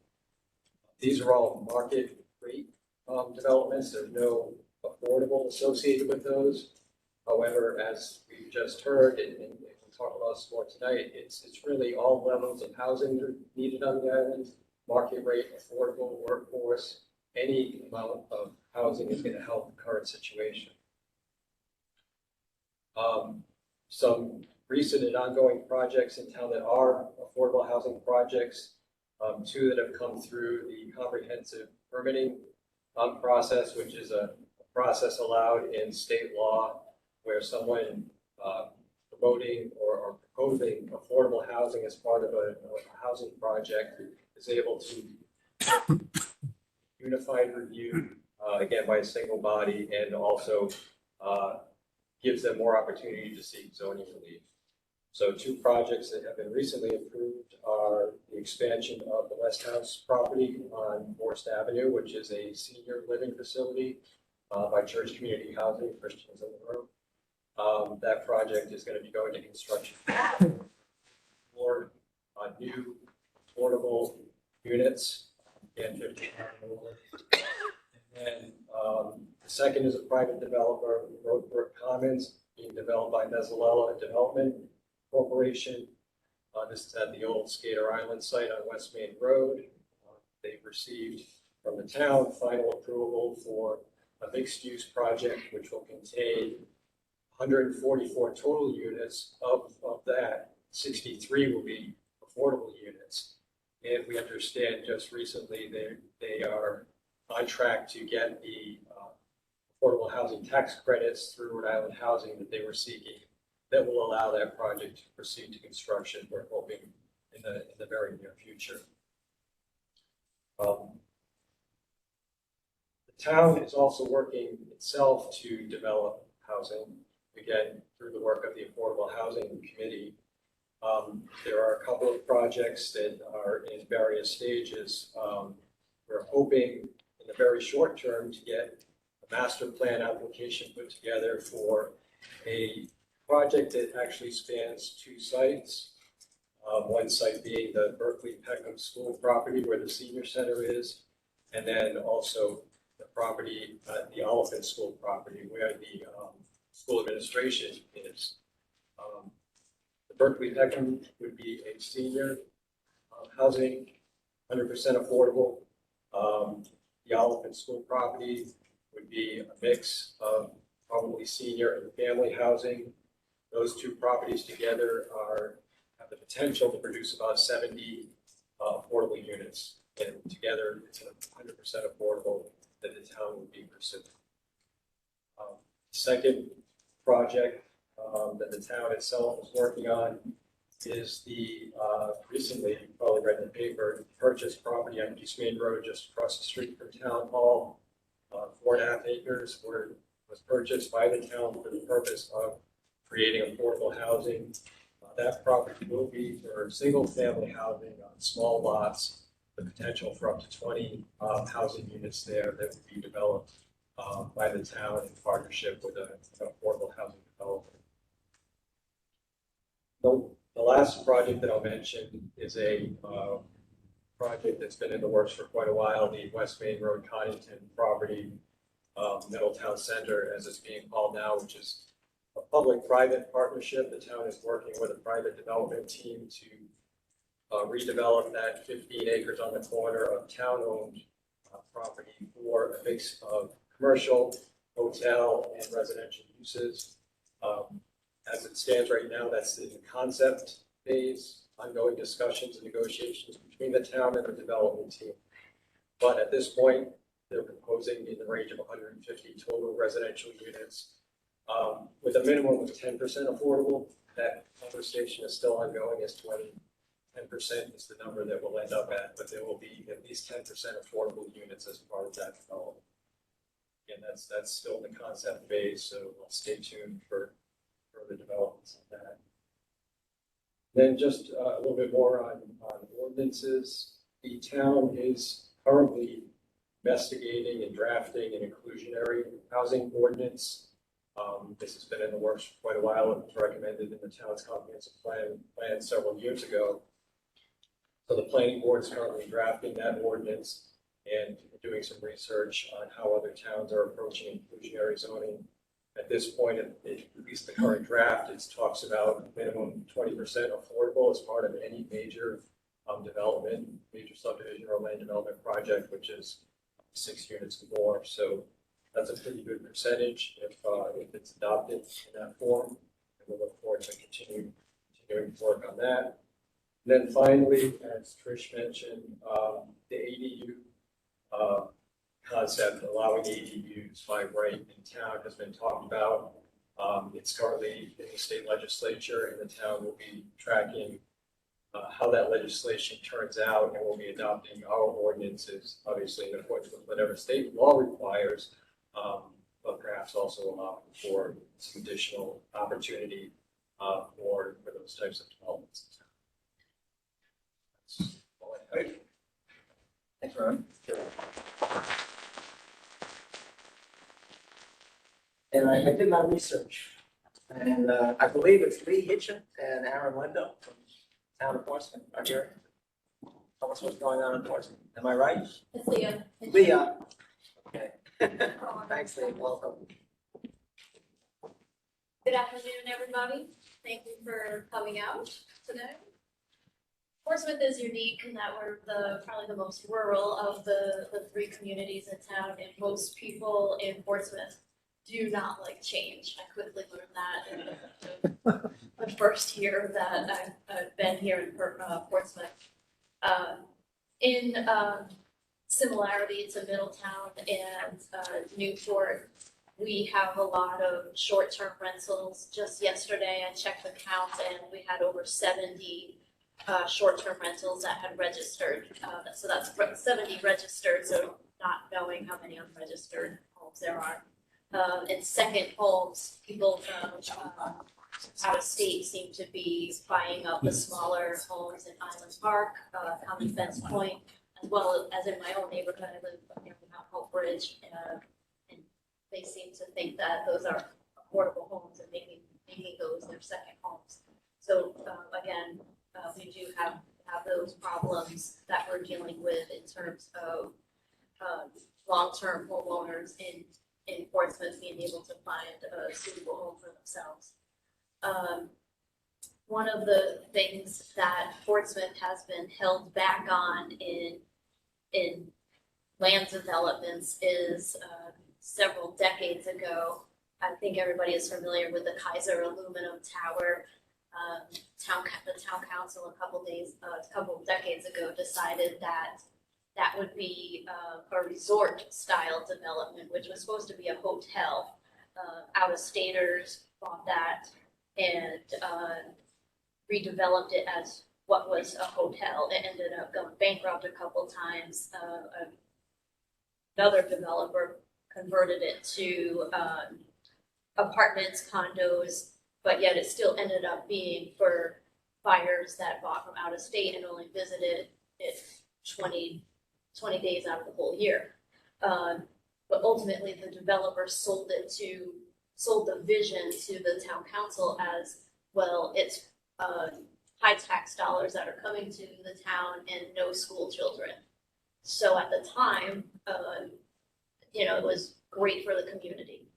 These are all market rate developments. There's no affordable associated with those. However, as we just heard, and we'll talk about this more tonight, it's really all levels of housing that are needed on the island, market rate, affordable workforce, any amount of housing is going to help the current situation. Some recent and ongoing projects in town that are affordable housing projects, two that have come through the comprehensive permitting process, which is a process allowed in state law where someone promoting or proposing affordable housing as part of a housing project is able to unified review, again, by a single body, and also gives them more opportunity to seek zoning relief. So two projects that have been recently approved are the expansion of the West House property on Forest Avenue, which is a senior living facility by Church Community Housing, Christians in the Room. That project is going to be going to construction for new affordable units and 15. And then the second is a private developer, Roadbrook Commons, being developed by Mezzalella Development Corporation. This is at the old Skater Island site on West Main Road. They've received from the town final approval for a mixed-use project which will contain 144 total units. Of that, 63 will be affordable units. And we understand just recently they are on track to get the affordable housing tax credits through Rhode Island Housing that they were seeking that will allow that project to proceed to construction, we're hoping, in the very near future. The town is also working itself to develop housing, again, through the work of the Affordable Housing Committee. There are a couple of projects that are in various stages. We're hoping in the very short term to get a master plan application put together for a project that actually spans two sites. One site being the Berkeley Peckham School property where the senior center is, and then also the property, the Elephant School property where the school administration is. The Berkeley Peckham would be a senior housing, 100% affordable. The Elephant School property would be a mix of probably senior and family housing. Those two properties together have the potential to produce about 70 affordable units. And together, it's 100% affordable that the town would be pursuing. Second project that the town itself is working on is the recently, you probably read in the paper, purchased property on East Main Road just across the street from Town Hall. 4.5 acres was purchased by the town for the purpose of creating affordable housing. That property will be for single family housing on small lots, the potential for up to 20 housing units there that would be developed by the town in partnership with an affordable housing developer. The last project that I'll mention is a project that's been in the works for quite a while, the West Main Road Connington property, Middletown Center, as it's being called now, which is a public-private partnership. The town is working with a private development team to redevelop that 15 acres on the corner of town-owned property for a mix of commercial, hotel, and residential uses. As it stands right now, that's in the concept phase, ongoing discussions and negotiations between the town and the development team. But at this point, they're proposing in the range of 150 total residential units, with a minimum of 10% affordable. That conversation is still ongoing as to whether 10% is the number that we'll end up at, but there will be at least 10% affordable units as part of that development. Again, that's still in the concept phase, so stay tuned for further developments on that. Then just a little bit more on ordinances. The town is currently investigating and drafting an inclusionary housing ordinance. This has been in the works for quite a while. It was recommended in the town's comprehensive plan several years ago. So the planning board is currently drafting that ordinance and doing some research on how other towns are approaching inclusionary zoning. At this point, at least the current draft, it talks about minimum 20% affordable as part of any major development, major subdivision or land development project, which is 6 units or more. So that's a pretty good percentage if it's adopted in that form. And we look forward to continuing to work on that. And then finally, as Trish mentioned, the ADU concept, allowing ADUs by right in town, has been talked about. It's currently in the state legislature, and the town will be tracking how that legislation turns out, and we'll be adopting our ordinances, obviously in accordance with whatever state law requires, but perhaps also allow for some additional opportunity for those types of developments. That's all I have. Thanks, Ron. And I did my research, and I believe it's Lee Hitchen and Aaron Lindo from Town of Portsmouth are here. Tell us what's going on in Portsmouth. Am I right? It's Leah. Leah. Okay. Thanks, Lee. Welcome. Good afternoon, everybody. Thank you for coming out today. Portsmouth is unique in that we're probably the most rural of the 3 communities in town, and most people in Portsmouth do not like change. I quickly learned that in the first year that I've been here in Portsmouth. In similarity to Middletown and Newport, we have a lot of short-term rentals. Just yesterday, I checked the count, and we had over 70 short-term rentals that had registered. So that's 70 registered, so not knowing how many unregistered homes there are. And second homes, people from out of state seem to be buying up the smaller homes in Island Park, Common Fence Point, as well as in my own neighborhood. I live near Mount Hope Bridge, and they seem to think that those are affordable homes and making those their second homes. So again, we do have those problems that we're dealing with in terms of long-term homeowners in Portsmouth being able to find a suitable home for themselves. One of the things that Portsmouth has been held back on in land developments is several decades ago. I think everybody is familiar with the Kaiser aluminum tower. The town council a couple of decades ago decided that would be a resort style development, which was supposed to be a hotel. Out-of-staters bought that and redeveloped it as what was a hotel. It ended up going bankrupt a couple times. Another developer converted it to apartments, condos, but yet it still ended up being for buyers that bought from out of state and only visited it 20 days out of the whole year. But ultimately, the developer sold the vision to the town council as, well, it's high tax dollars that are coming to the town and no school children. So at the time, it was great for the community.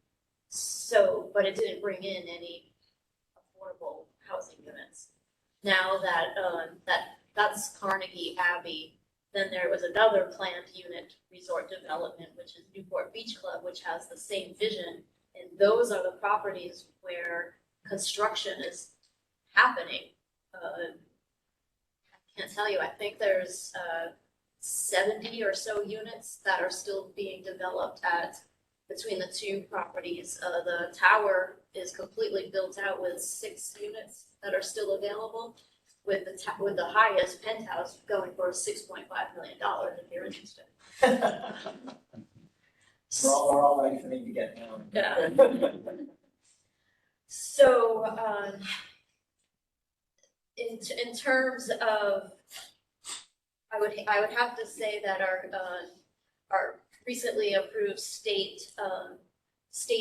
So, but it didn't bring in any affordable housing units. Now that that's Carnegie Abbey, then there was another planned unit resort development, which is Newport Beach Club, which has the same vision. And those are the properties where construction is happening. I can't tell you, I think there's 70 or so units that are still being developed between the two properties. The tower is completely built out with 6 units that are still available, with the highest penthouse going for $6.5 million, if you're interested. We're all ready for me to get down. Yeah. So, in terms of, I would have to say that our recently approved state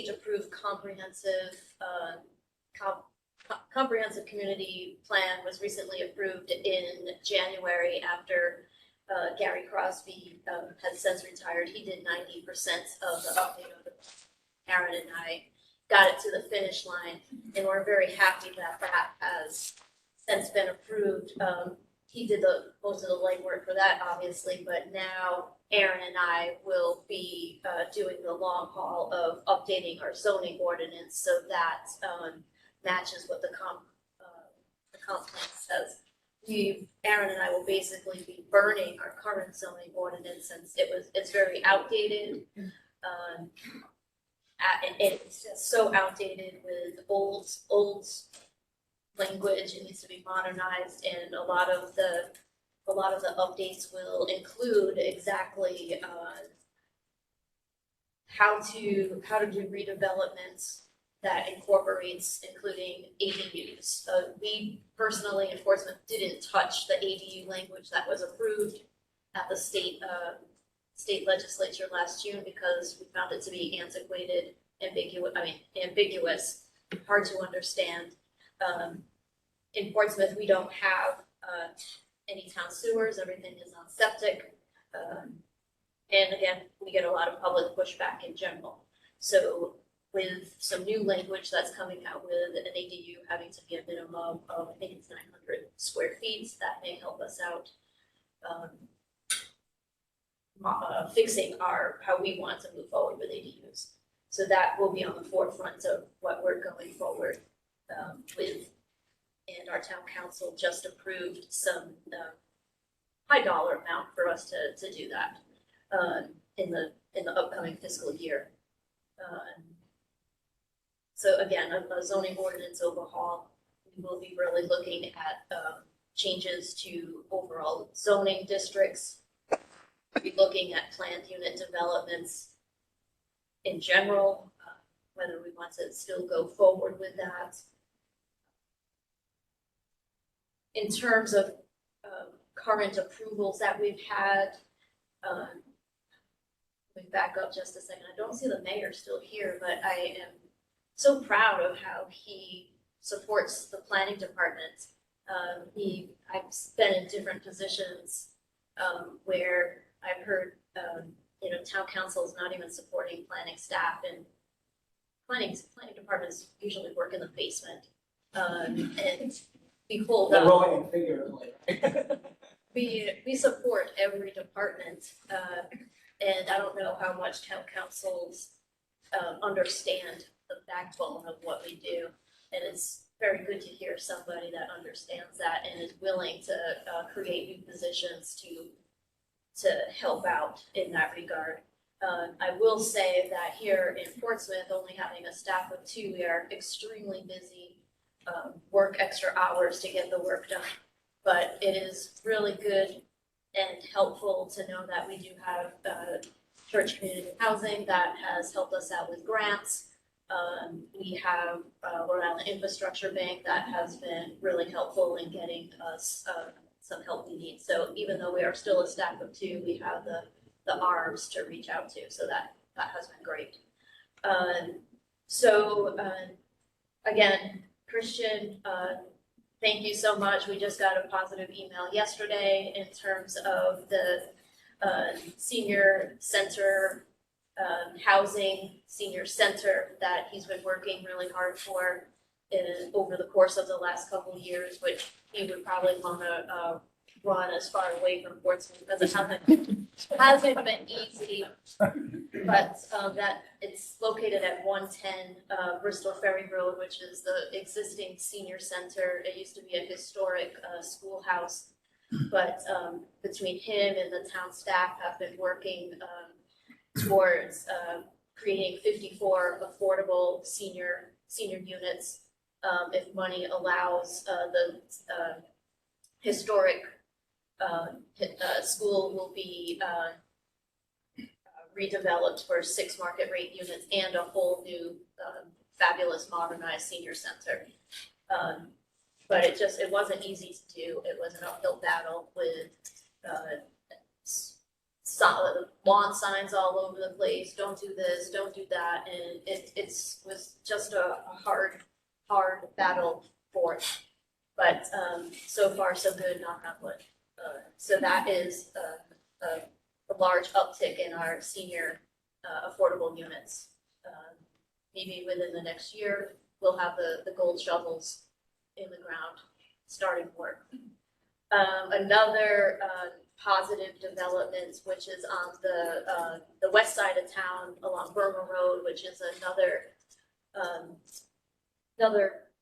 approved comprehensive community plan was recently approved in January after Gary Crosby had since retired. He did 90% of the update of the, Aaron and I got it to the finish line, and we're very happy that that has since been approved. He did most of the legwork for that, obviously, but now Aaron and I will be doing the long haul of updating our zoning ordinance so that matches what the comp plan says. Aaron and I will basically be burning our current zoning ordinance since it's very outdated. It's just so outdated with old language. It needs to be modernized, and a lot of the updates will include exactly how to do redevelopments that incorporates including ADUs. We personally, enforcement, didn't touch the ADU language that was approved at the state legislature last June because we found it to be antiquated, ambiguous, hard to understand. In Portsmouth, we don't have any town sewers. Everything is on septic. And again, we get a lot of public pushback in general. So with some new language that's coming out with an ADU having to be a minimum of, I think it's 900 square feet, that may help us out fixing how we want to move forward with ADUs. So that will be on the forefront of what we're going forward with. And our town council just approved some high dollar amount for us to do that in the upcoming fiscal year. So again, a zoning ordinance overhaul. We will be really looking at changes to overall zoning districts. We'll be looking at planned unit developments in general, whether we want to still go forward with that. In terms of current approvals that we've had, let me back up just a second. I don't see the mayor still here, but I am so proud of how he supports the planning department. I've been in different positions where I've heard, town council is not even supporting planning staff, and planning departments usually work in the basement. And we hold The up. rolling figuratively. We support every department, and I don't know how much town councils understand the backbone of what we do. And it's very good to hear somebody that understands that and is willing to create new positions to help out in that regard. I will say that here in Portsmouth, only having a staff of 2, we are extremely busy, work extra hours to get the work done. But it is really good and helpful to know that we do have Church Community Housing that has helped us out with grants. We have Rhode Island Infrastructure Bank that has been really helpful in getting us some help we need. So even though we are still a staff of 2, we have the arms to reach out to. So that has been great. Again, Christian, thank you so much. We just got a positive email yesterday in terms of the senior center, housing senior center that he's been working really hard for over the course of the last couple of years, which he would probably want to run as far away from Portsmouth as it hasn't. hasn't been easy, but that it's located at 110 Bristol Ferry Road, which is the existing senior center. It used to be a historic schoolhouse, but between him and the town staff have been working towards creating 54 affordable senior units. If money allows, the historic school will be redeveloped for 6 market rate units and a whole new fabulous modernized senior center. But it wasn't easy to do. It was an uphill battle with solid lawn signs all over the place. Don't do this, don't do that, and it was just a hard battle for it. But so far so good, knock on wood. So that is a large uptick in our senior affordable units. Maybe within the next year, we'll have the gold shovels in the ground starting work. Another positive development, which is on the west side of town along Burma Road, which is another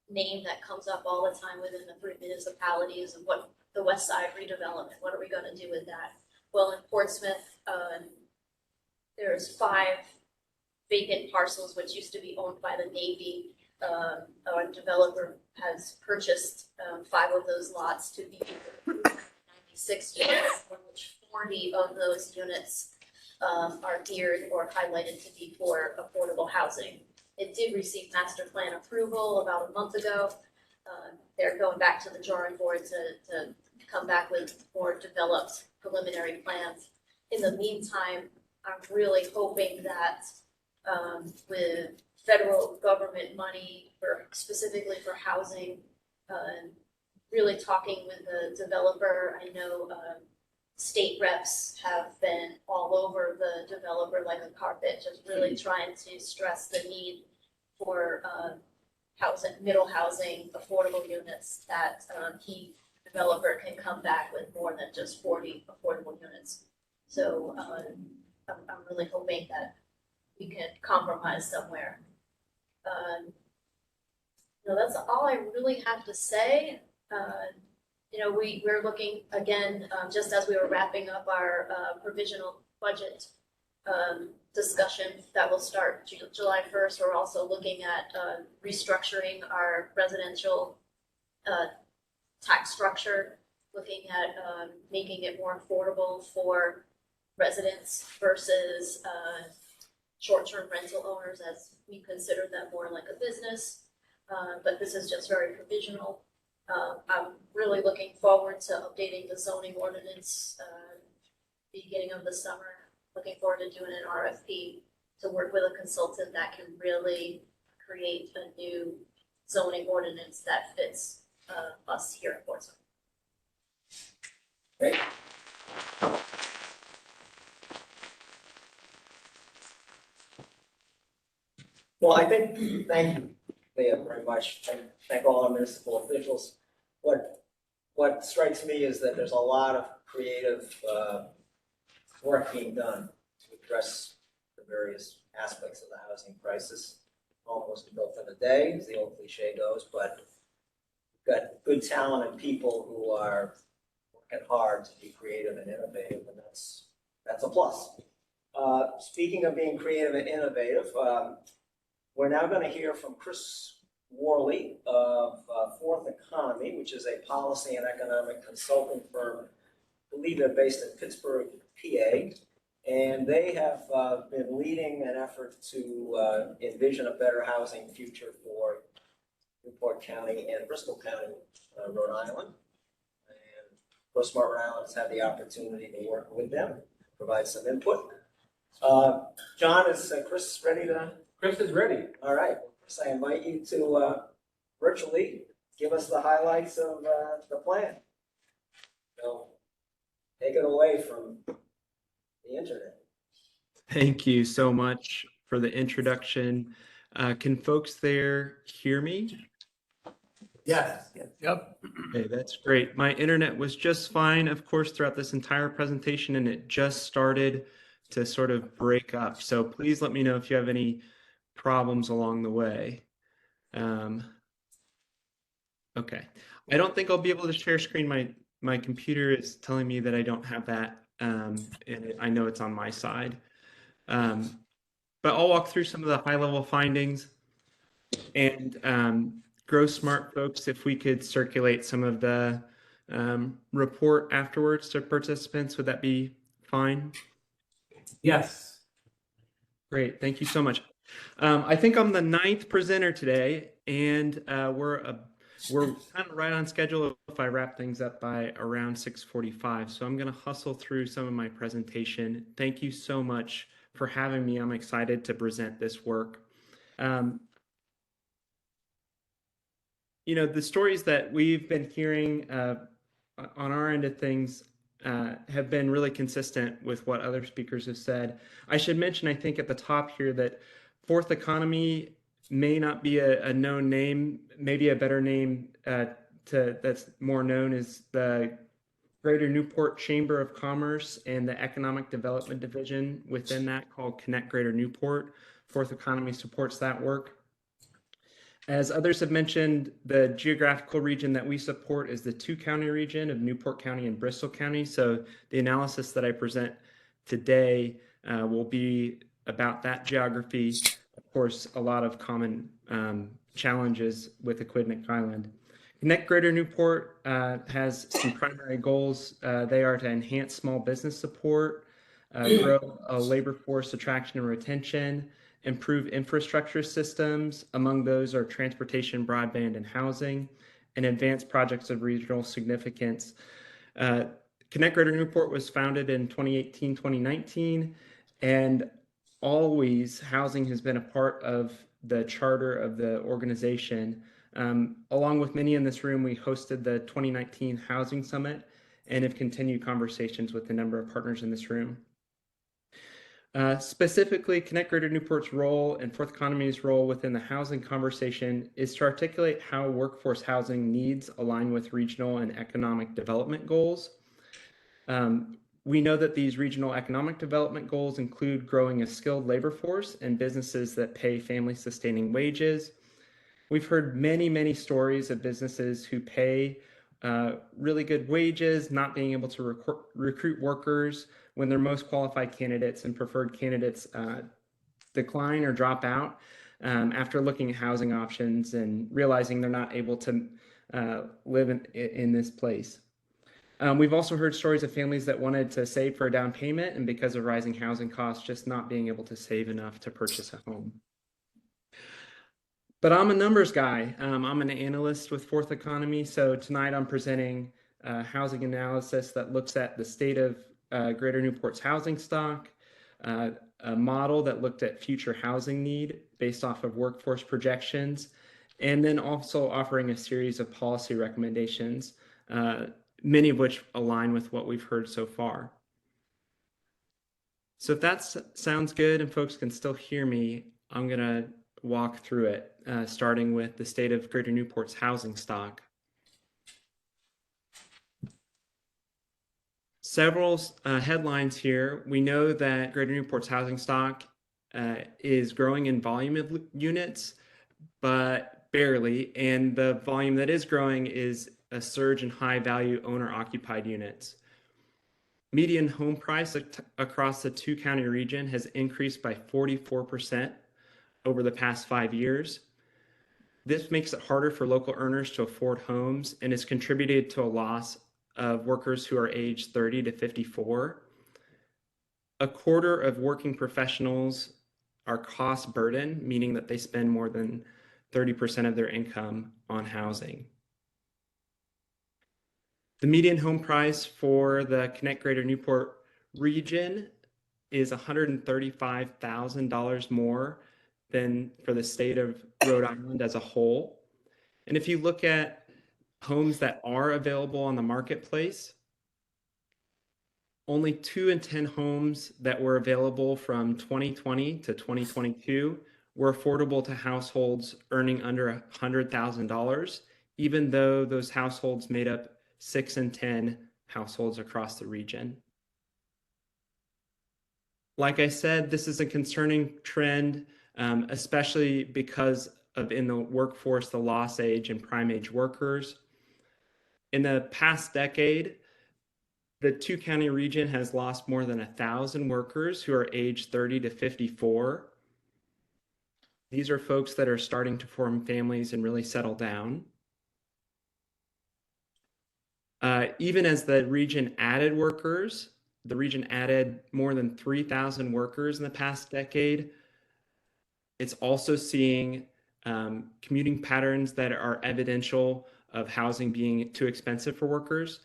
name that comes up all the time within the 3 municipalities of what the west side redevelopment, what are we gonna do with that? Well, in Portsmouth, there's 5 vacant parcels which used to be owned by the Navy. A developer has purchased 5 of those lots to be 96 units, of which 40 of those units are geared or highlighted to be for affordable housing. It did receive master plan approval about a month ago. They're going back to the drawing board to come back with more developed preliminary plans. In the meantime, I'm really hoping that with federal government money specifically for housing, really talking with the developer. I know state reps have been all over the developer like a carpet, just really trying to stress the need for housing, middle housing, affordable units that developer can come back with more than just 40 affordable units. So I'm really hoping that we can compromise somewhere. That's all I really have to say. We're looking again, just as we were wrapping up our provisional budget discussion that will start July 1st. We're also looking at restructuring our residential tax structure, looking at making it more affordable for residents versus short-term rental owners, as we consider them more like a business. But this is just very provisional. I'm really looking forward to updating the zoning ordinance beginning of the summer. Looking forward to doing an RFP to work with a consultant that can really create a new zoning ordinance that fits us here in Portsmouth. Great. Well, I think, thank you, Leah, very much. Thank all our municipal officials. What strikes me is that there's a lot of creative work being done to address the various aspects of the housing crisis. Almost built in a day, as the old cliche goes, but we've got good talent and people who are working hard to be creative and innovative, and that's a plus. Speaking of being creative and innovative, we're now going to hear from Chris Worley of Fourth Economy, which is a policy and economic consulting firm. I believe they're based in Pittsburgh, PA, and they have been leading an effort to envision a better housing future for Newport County and Bristol County, Rhode Island. And ProSmart Rhode Island has had the opportunity to work with them, provide some input. John, is Chris ready to? Chris is ready. All right, Chris, I invite you to virtually give us the highlights of the plan. So take it away from the internet. Thank you so much for the introduction. Can folks there hear me? Yes. Yep. Hey, that's great. My internet was just fine, of course, throughout this entire presentation, and it just started to sort of break up. So please let me know if you have any problems along the way. Okay. I don't think I'll be able to share screen. My computer is telling me that I don't have that, and I know it's on my side. But I'll walk through some of the high-level findings. And Grow Smart folks, if we could circulate some of the report afterwards to participants, would that be fine? Yes. Great, thank you so much. I think I'm the 9th presenter today, and we're kind of right on schedule if I wrap things up by around 6:45. So I'm going to hustle through some of my presentation. Thank you so much for having me. I'm excited to present this work. You know, the stories that we've been hearing on our end of things have been really consistent with what other speakers have said. I should mention, I think at the top here, that Fourth Economy may not be a known name. Maybe a better name that's more known is the Greater Newport Chamber of Commerce and the Economic Development Division within that, called Connect Greater Newport. Fourth Economy supports that work. As others have mentioned, the geographical region that we support is the two-county region of Newport County and Bristol County. So the analysis that I present today will be about that geography. Of course, a lot of common challenges with Aquidneck Island. Connect Greater Newport has some primary goals. They are to enhance small business support, grow a labor force attraction and retention, improve infrastructure systems. Among those are transportation, broadband, and housing, and advance projects of regional significance. Connect Greater Newport was founded in 2018, 2019, and always housing has been a part of the charter of the organization. Along with many in this room, we hosted the 2019 Housing Summit and have continued conversations with a number of partners in this room. Specifically, Connect Greater Newport's role and Fourth Economy's role within the housing conversation is to articulate how workforce housing needs align with regional and economic development goals. We know that these regional economic development goals include growing a skilled labor force and businesses that pay family-sustaining wages. We've heard many, many stories of businesses who pay really good wages, not being able to recruit workers when their most qualified candidates and preferred candidates decline or drop out after looking at housing options and realizing they're not able to live in this place. We've also heard stories of families that wanted to save for a down payment, and because of rising housing costs, just not being able to save enough to purchase a home. But I'm a numbers guy. I'm an analyst with Fourth Economy. So tonight I'm presenting housing analysis that looks at the state of Greater Newport's housing stock, a model that looked at future housing need based off of workforce projections, and then also offering a series of policy recommendations, many of which align with what we've heard so far. So if that sounds good and folks can still hear me, I'm going to walk through it, starting with the state of Greater Newport's housing stock. Several headlines here. We know that Greater Newport's housing stock is growing in volume of units, but barely. And the volume that is growing is a surge in high value owner occupied units. Median home price across the two-county region has increased by 44% over the past 5 years. This makes it harder for local earners to afford homes and has contributed to a loss of workers who are aged 30 to 54. A quarter of working professionals are cost burden, meaning that they spend more than 30% of their income on housing. The median home price for the Connect Greater Newport region is $135,000 more than for the state of Rhode Island as a whole. And if you look at homes that are available on the marketplace, only 2 in 10 homes that were available from 2020 to 2022 were affordable to households earning under $100,000, even though those households made up 6 in 10 households across the region. Like I said, this is a concerning trend, especially because of in the workforce, the loss age and prime age workers. In the past decade, the two-county region has lost more than 1,000 workers who are aged 30 to 54. These are folks that are starting to form families and really settle down. Even as the region added workers, the region added more than 3,000 workers in the past decade. It's also seeing commuting patterns that are evidential of housing being too expensive for workers.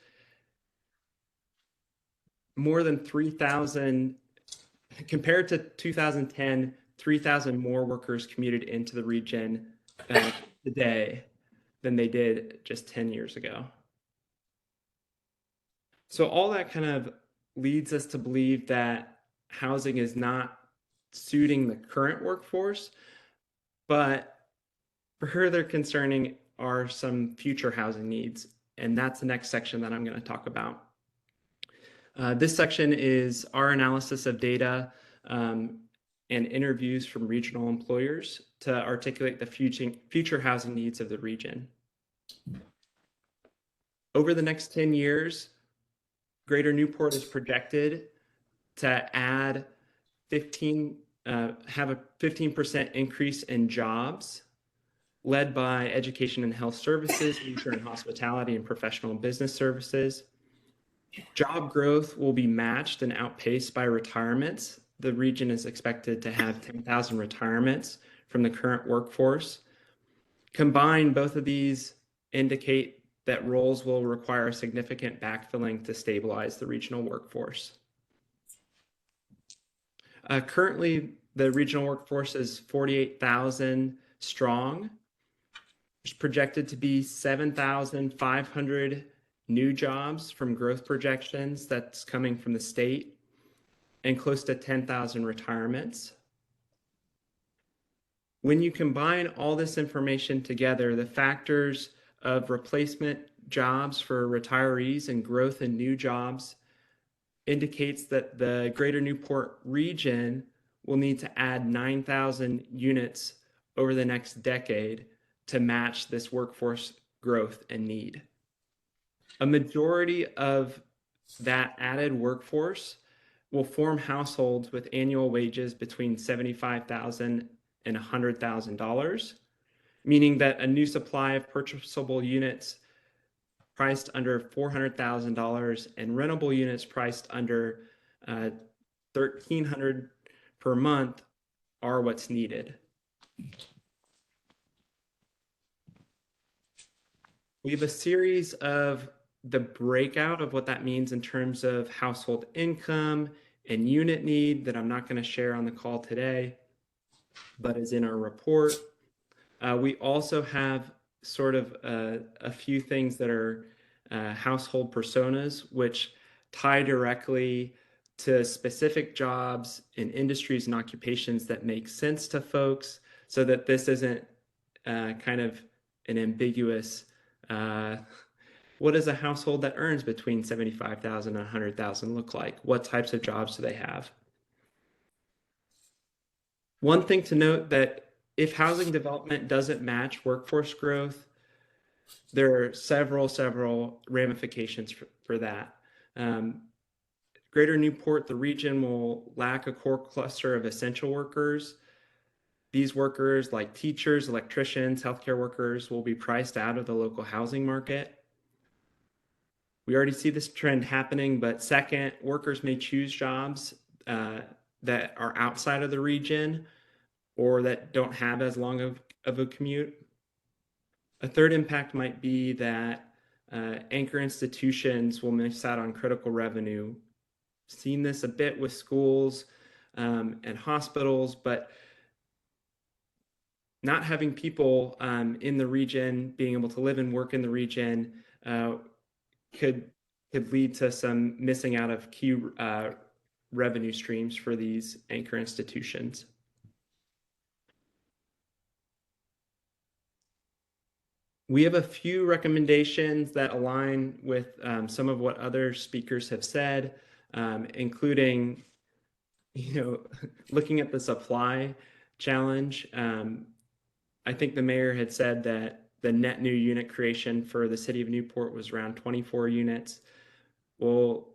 More than 3,000, compared to 2010, 3,000 more workers commuted into the region today than they did just 10 years ago. So all that kind of leads us to believe that housing is not suiting the current workforce, but further concerning are some future housing needs. And that's the next section that I'm going to talk about. This section is our analysis of data and interviews from regional employers to articulate the future housing needs of the region. Over the next 10 years, Greater Newport is projected to add have a 15% increase in jobs, led by education and health services, leisure and hospitality, and professional and business services. Job growth will be matched and outpaced by retirements. The region is expected to have 10,000 retirements from the current workforce. Combined, both of these indicate that roles will require significant backfilling to stabilize the regional workforce. Currently, the regional workforce is 48,000 strong. There's projected to be 7,500 new jobs from growth projections that's coming from the state, and close to 10,000 retirements. When you combine all this information together, the factors of replacement jobs for retirees and growth in new jobs indicates that the Greater Newport region will need to add 9,000 units over the next decade to match this workforce growth and need. A majority of that added workforce will form households with annual wages between $75,000 and $100,000, meaning that a new supply of purchasable units priced under $400,000 and rentable units priced under $1,300 per month are what's needed. We have a series of the breakout of what that means in terms of household income and unit need that I'm not going to share on the call today, but is in our report. We also have sort of a few things that are household personas, which tie directly to specific jobs in industries and occupations that make sense to folks, so that this isn't kind of an ambiguous, what does a household that earns between $75,000 and $100,000 look like? What types of jobs do they have? One thing to note that if housing development doesn't match workforce growth, there are several ramifications for that. Greater Newport, the region, will lack a core cluster of essential workers. These workers, like teachers, electricians, healthcare workers, will be priced out of the local housing market. We already see this trend happening, but second, workers may choose jobs that are outside of the region or that don't have as long of a commute. A third impact might be that anchor institutions will miss out on critical revenue. Seen this a bit with schools and hospitals, but not having people in the region being able to live and work in the region could lead to some missing out of key revenue streams for these anchor institutions. We have a few recommendations that align with some of what other speakers have said, including, looking at the supply challenge. I think the mayor had said that the net new unit creation for the city of Newport was around 24 units. Well,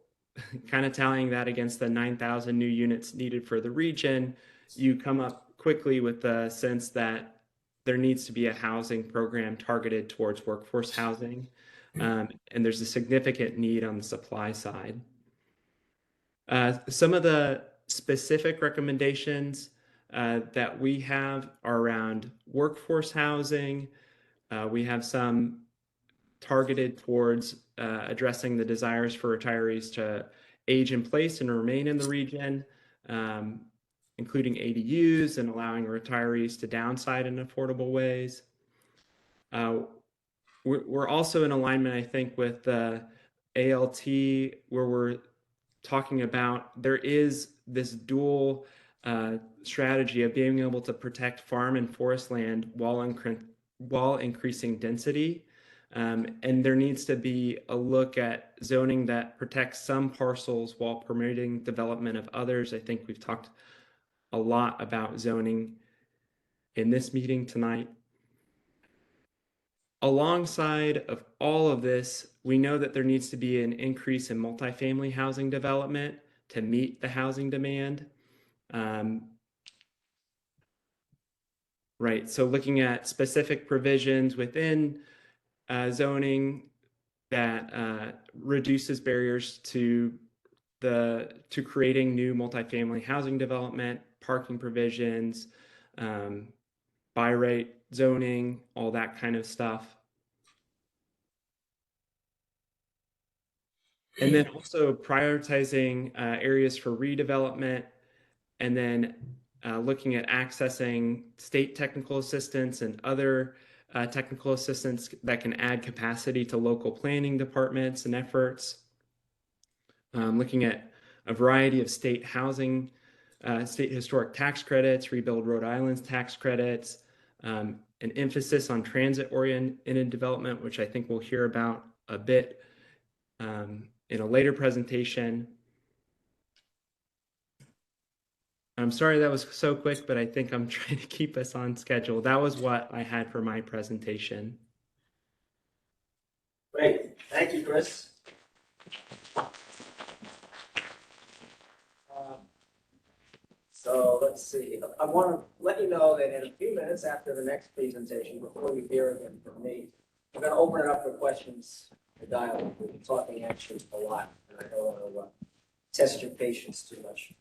kind of tallying that against the 9,000 new units needed for the region, you come up quickly with the sense that there needs to be a housing program targeted towards workforce housing. And there's a significant need on the supply side. Some of the specific recommendations that we have are around workforce housing. We have some targeted towards addressing the desires for retirees to age in place and remain in the region, including ADUs and allowing retirees to downside in affordable ways. We're also in alignment, I think, with the ALT, where we're talking about there is this dual strategy of being able to protect farm and forest land while increasing density. And there needs to be a look at zoning that protects some parcels while permitting development of others. I think we've talked a lot about zoning in this meeting tonight. Alongside of all of this, we know that there needs to be an increase in multifamily housing development to meet the housing demand. Right, so looking at specific provisions within zoning that reduces barriers to creating new multifamily housing development, parking provisions, buy rate zoning, all that kind of stuff. And then also prioritizing areas for redevelopment, and then looking at accessing state technical assistance and other technical assistance that can add capacity to local planning departments and efforts. Looking at a variety of state housing, state historic tax credits, Rebuild Rhode Island's tax credits, an emphasis on transit-oriented development, which I think we'll hear about a bit in a later presentation. I'm sorry that was so quick, but I think I'm trying to keep us on schedule. That was what I had for my presentation. Great, thank you, Chris. So let's see, I want to let you know that in a few minutes after the next presentation, before you hear again from me, I'm going to open it up for questions and dialogue. We've been talking actually a lot, and I don't want to test your patience too much.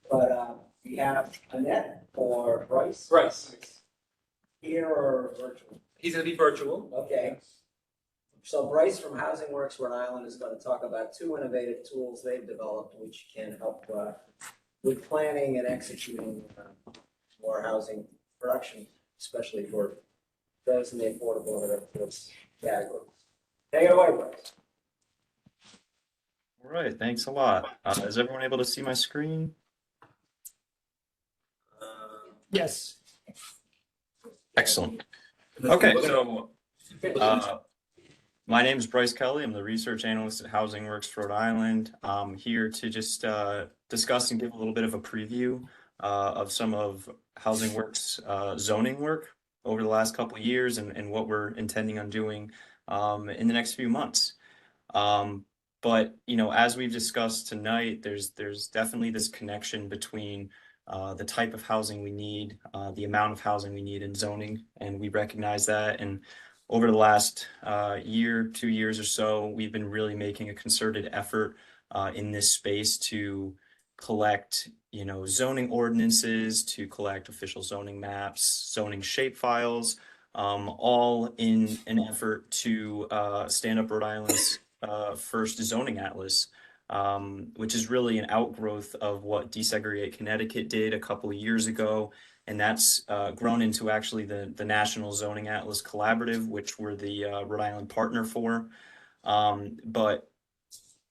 But we have Annette or Bryce? Bryce. Here or virtual? He's gonna be virtual. Okay. So Bryce from Housing Works Rhode Island is going to talk about two innovative tools they've developed which can help with planning and executing more housing production, especially for those in the affordable and workforce categories. Take it away, Bryce. All right, thanks a lot. Is everyone able to see my screen? Yes. Excellent. Okay, so my name is Bryce Kelly. I'm the research analyst at Housing Works Rhode Island. I'm here to just discuss and give a little bit of a preview of some of Housing Works zoning work over the last couple of years and what we're intending on doing in the next few months. But as we've discussed tonight, there's definitely this connection between the type of housing we need, the amount of housing we need in zoning, and we recognize that. And over the last year, 2 years or so, we've been really making a concerted effort in this space to collect, zoning ordinances, to collect official zoning maps, zoning shapefiles, all in an effort to stand up Rhode Island's first zoning atlas, which is really an outgrowth of what Desegregate Connecticut did a couple of years ago. And that's grown into actually the National Zoning Atlas Collaborative, which we're the Rhode Island partner for. But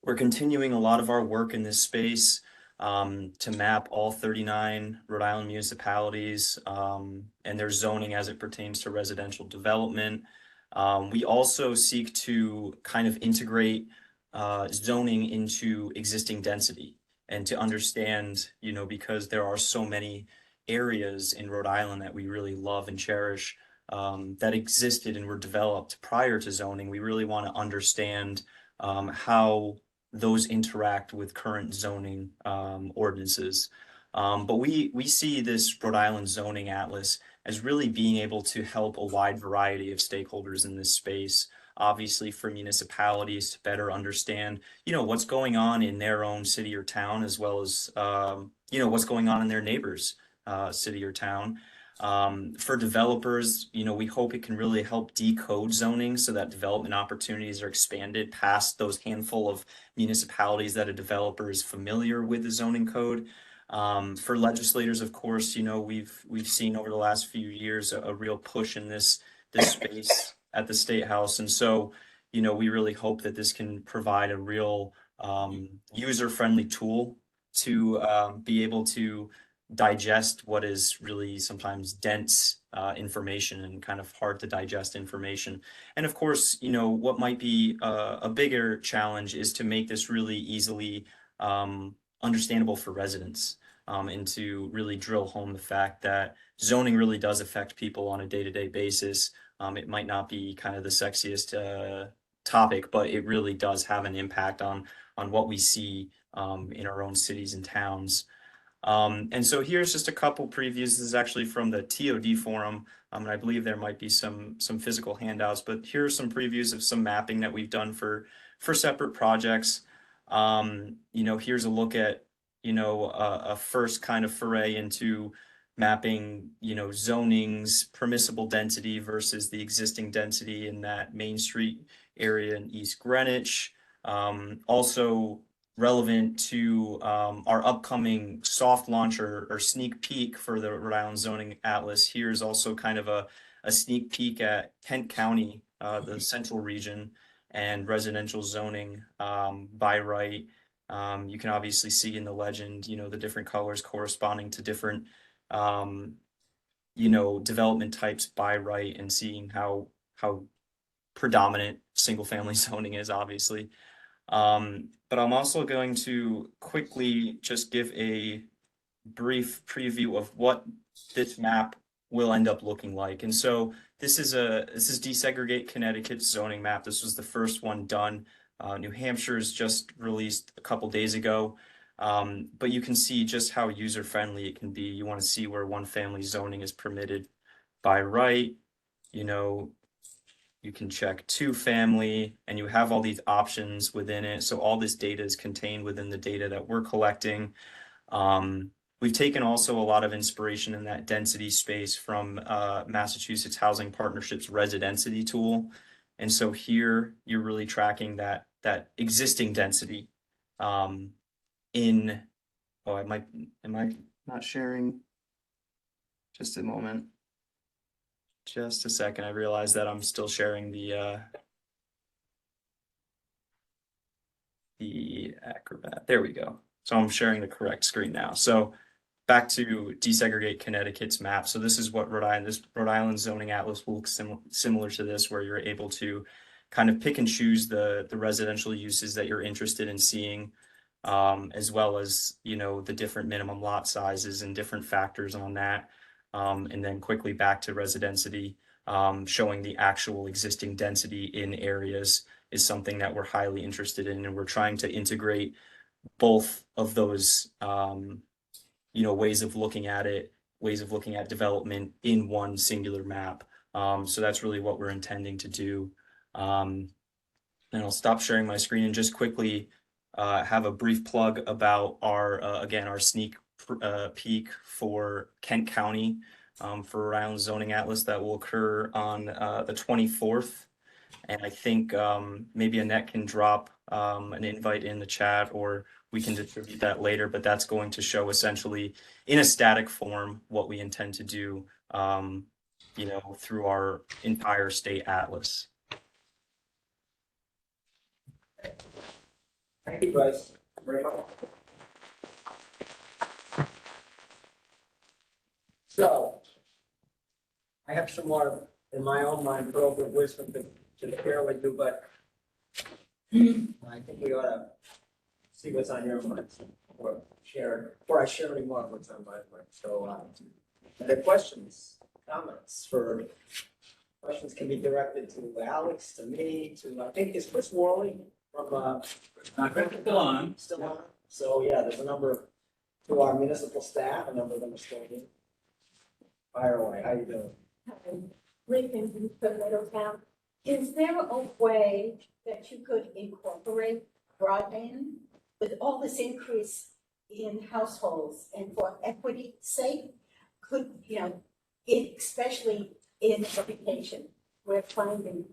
we're continuing a lot of our work in this space. to map all 39 Rhode Island municipalities and their zoning as it pertains to residential development. We also seek to kind of integrate zoning into existing density and to understand, you know, because there are so many areas in Rhode Island that we really love and cherish that existed and were developed prior to zoning. We really want to understand how those interact with current zoning ordinances. But we see this Rhode Island zoning atlas as really being able to help a wide variety of stakeholders in this space. Obviously, for municipalities to better understand, you know, what's going on in their own city or town, as well as, you know, what's going on in their neighbors' city or town. For developers, you know, we hope it can really help decode zoning so that development opportunities are expanded past those handful of municipalities that a developer is familiar with the zoning code. For legislators, of course, you know, we've seen over the last few years a real push in this space at the State House. And so, you know, we really hope that this can provide a real user-friendly tool to be able to digest what is really sometimes dense information and kind of hard to digest information. And of course, you know, what might be a bigger challenge is to make this really easily understandable for residents and to really drill home the fact that zoning really does affect people on a day-to-day basis. It might not be kind of the sexiest topic, but it really does have an impact on what we see in our own cities and towns. And so here's just a couple previews. This is actually from the TOD forum, and I believe there might be some physical handouts, but here are some previews of some mapping that we've done for separate projects. You know, here's a look at, you know, a first kind of foray into mapping, you know, zoning's permissible density versus the existing density in that Main Street area in East Greenwich. Also relevant to our upcoming soft launch or sneak peek for the Rhode Island Zoning Atlas. Here's also kind of a sneak peek at Kent County, the central region, and residential zoning by right. You can obviously see in the legend, you know, the different colors corresponding to different, you know, development types by right, and seeing how predominant single family zoning is, obviously. But I'm also going to quickly just give a brief preview of what this map will end up looking like. And so this is Desegregate Connecticut's zoning map. This was the first one done. New Hampshire's just released a couple days ago. But you can see just how user-friendly it can be. You want to see where one family zoning is permitted by right. You know, you can check two family, and you have all these options within it. So all this data is contained within the data that we're collecting. We've taken also a lot of inspiration in that density space from Massachusetts Housing Partnership's Residensity tool. And so here you're really tracking that existing density am I not sharing? Just a moment. Just a second. I realize that I'm still sharing the Acrobat. There we go. So I'm sharing the correct screen now. So back to Desegregate Connecticut's map. So this is what this Rhode Island Zoning Atlas will look similar to this, where you're able to kind of pick and choose the residential uses that you're interested in seeing, as well as, you know, the different minimum lot sizes and different factors on that. And then quickly back to residency, showing the actual existing density in areas is something that we're highly interested in. And we're trying to integrate both of those, you know, ways of looking at it, ways of looking at development in one singular map. So that's really what we're intending to do. And I'll stop sharing my screen and just quickly have a brief plug about our, again, our sneak peek for Kent County for Rhode Island Zoning Atlas that will occur on the 24th. And I think maybe Annette can drop an invite in the chat, or we can distribute that later, but that's going to show essentially in a static form what we intend to do, you know, through our entire state atlas. Thank you, guys. Very much. So, I have some more in my own mind, pearls of wisdom to share with you, but I think we ought to see what's on your minds or or I share any more of what's on my mind. So, are there questions, comments questions can be directed to Alex, to me, I think it's Chris Worley from, Still on. Still on. So, yeah, there's a number to our municipal staff, a number of them are still in. Fire away, how you doing? Lincoln from Middletown. Is there a way that you could incorporate broadband with all this increase in households and for equity's sake? Could, especially in education, we're finding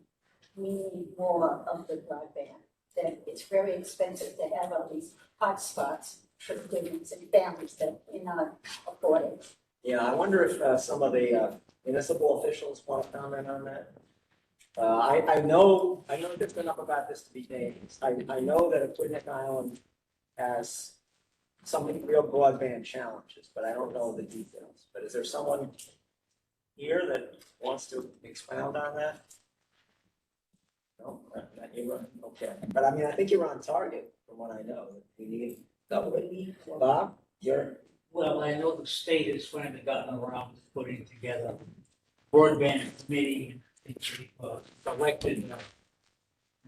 we need more of the broadband. That it's very expensive to have all these hotspots for students and families that cannot afford it. Yeah, I wonder if some of the municipal officials want to comment on that. I know there's been enough about this to be dangerous. I know that Aquidneck Island has some real broadband challenges, but I don't know the details. But is there someone here that wants to expound on that? No, not you, okay. But I mean, I think you're on target from what I know. We need double it. Bob, you're. Well, I know the state has finally gotten around to putting together broadband committee, elected an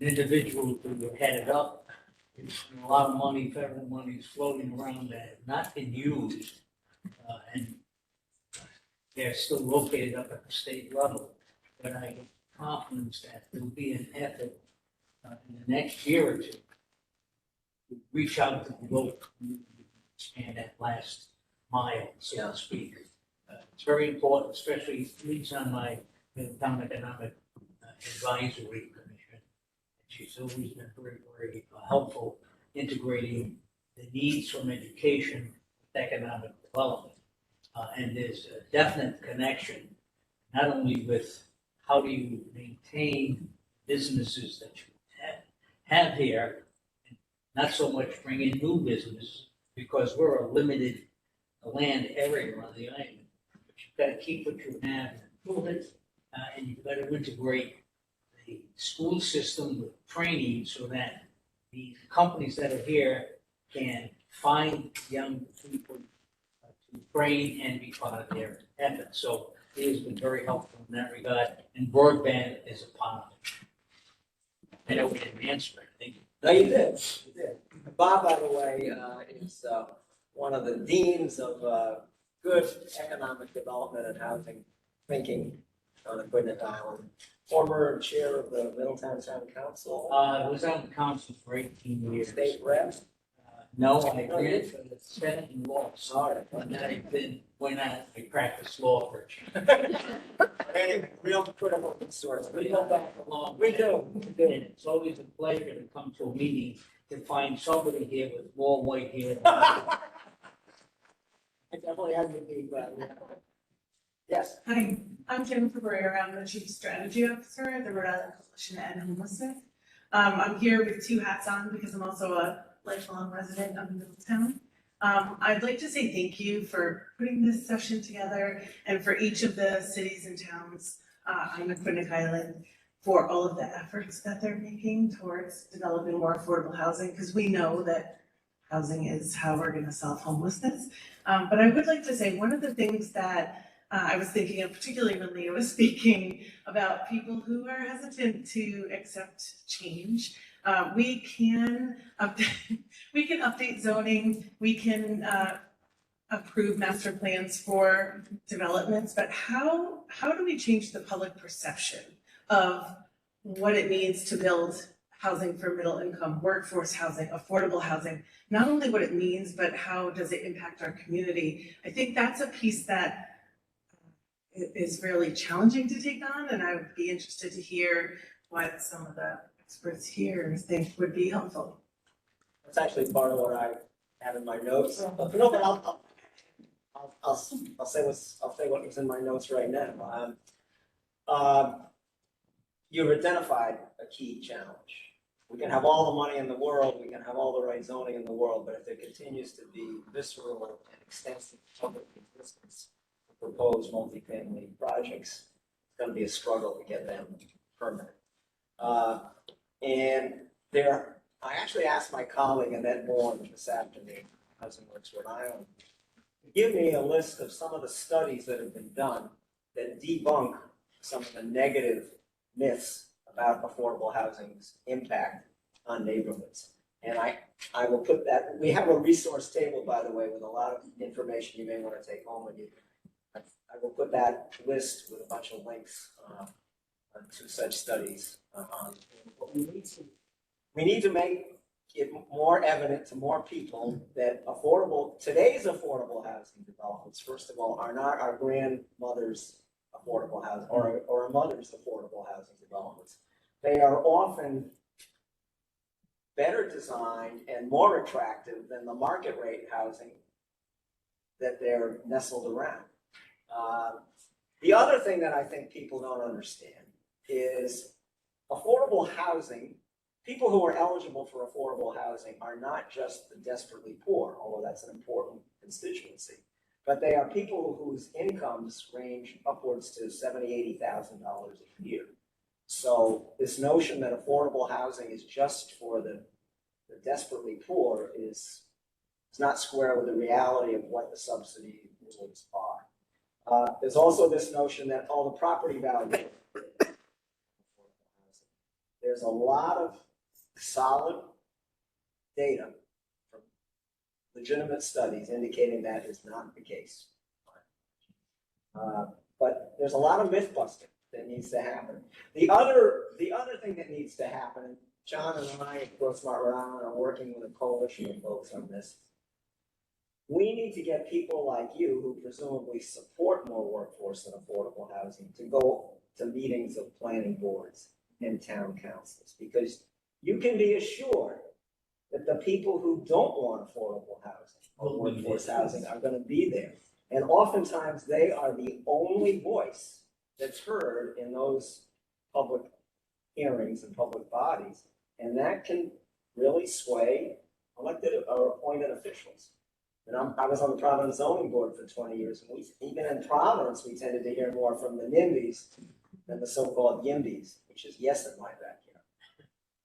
individual to head it up. There's a lot of money, federal money is floating around that have not been used. And they're still located up at the state level. But I have confidence that there'll be an effort in the next year or two to reach out to the local community, expand that last mile, so to speak. It's very important, especially leads on my Town Economic Advisory Commission. She's always been very, very helpful integrating the needs from education with economic development. And there's a definite connection, not only with how do you maintain businesses that you have here, not so much bring in new business, because we're a limited land area on the island. But you've got to keep what you have and improve it, and you've got to integrate the school system with training so that the companies that are here can find young people to train and be part of their effort. So it has been very helpful in that regard, and broadband is a part of it. I know we didn't answer it, I think. No, you did. You did. Bob, by the way, is one of the deans of good economic development and housing thinking on Aquidneck Island. Former chair of the Middletown Town Council. I was on the council for 18 years. State rep. No, I ran for the Senate and law. Sorry. And I've been, when I practiced law for a change. Anyway, real critical resource. We go back a long We way. do. And it's always a pleasure to come to a meeting to find somebody here with more white hair. I definitely have to be, but. Yes. Hi, I'm Jennifer Barrera. I'm the Chief Strategy Officer at the Rhode Island Coalition to End Homelessness. I'm here with two hats on because I'm also a lifelong resident of Middletown. I'd like to say thank you for putting this session together and for each of the cities and towns on Aquidneck Island for all of the efforts that they're making towards developing more affordable housing, because we know that housing is how we're going to solve homelessness. But I would like to say one of the things that I was thinking of, particularly when Leah was speaking about people who are hesitant to accept change. We can update zoning, we can approve master plans for developments, but how do we change the public perception of what it means to build housing for middle income, workforce housing, affordable housing? Not only what it means, but how does it impact our community? I think that's a piece that is really challenging to take on, and I would be interested to hear what some of the experts here think would be helpful. That's actually part of what I have in my notes. No, but I'll say what was in my notes right now. You've identified a key challenge. We can have all the money in the world, we can have all the right zoning in the world, but if there continues to be visceral and extensive public resistance to proposed multifamily projects, it's gonna be a struggle to get them permanent. And I actually asked my colleague Annette Bourne this afternoon, Housing Works Rhode Island, to give me a list of some of the studies that have been done that debunk some of the negative myths about affordable housing's impact on neighborhoods. And I will put that, we have a resource table, by the way, with a lot of information you may want to take home with you. I will put that list with a bunch of links to such studies on. We need to make it more evident to more people that today's affordable housing developments, first of all, are not our grandmother's affordable housing or our mother's affordable housing developments. They are often better designed and more attractive than the market rate housing that they're nestled around. The other thing that I think people don't understand is affordable housing. People who are eligible for affordable housing are not just the desperately poor, although that's an important constituency, but they are people whose incomes range upwards to $70,000, $80,000 a year. So this notion that affordable housing is just for the desperately poor is not square with the reality of what the subsidy rules are. There's also this notion that all the property value. There's a lot of solid data from legitimate studies indicating that is not the case. But there's a lot of myth busting that needs to happen. The other thing that needs to happen, John and I at Grow Smart Rhode Island are working with a coalition of folks on this. We need to get people like you who presumably support more workforce and affordable housing to go to meetings of planning boards and town councils, because you can be assured that the people who don't want affordable housing or workforce housing are going to be there. And oftentimes they are the only voice that's heard in those public hearings and public bodies. And that can really sway elected or appointed officials. And I was on the Providence zoning board for 20 years, and even in Providence, we tended to hear more from the NIMBYs than the so-called YIMBYs, which is yes in my backyard,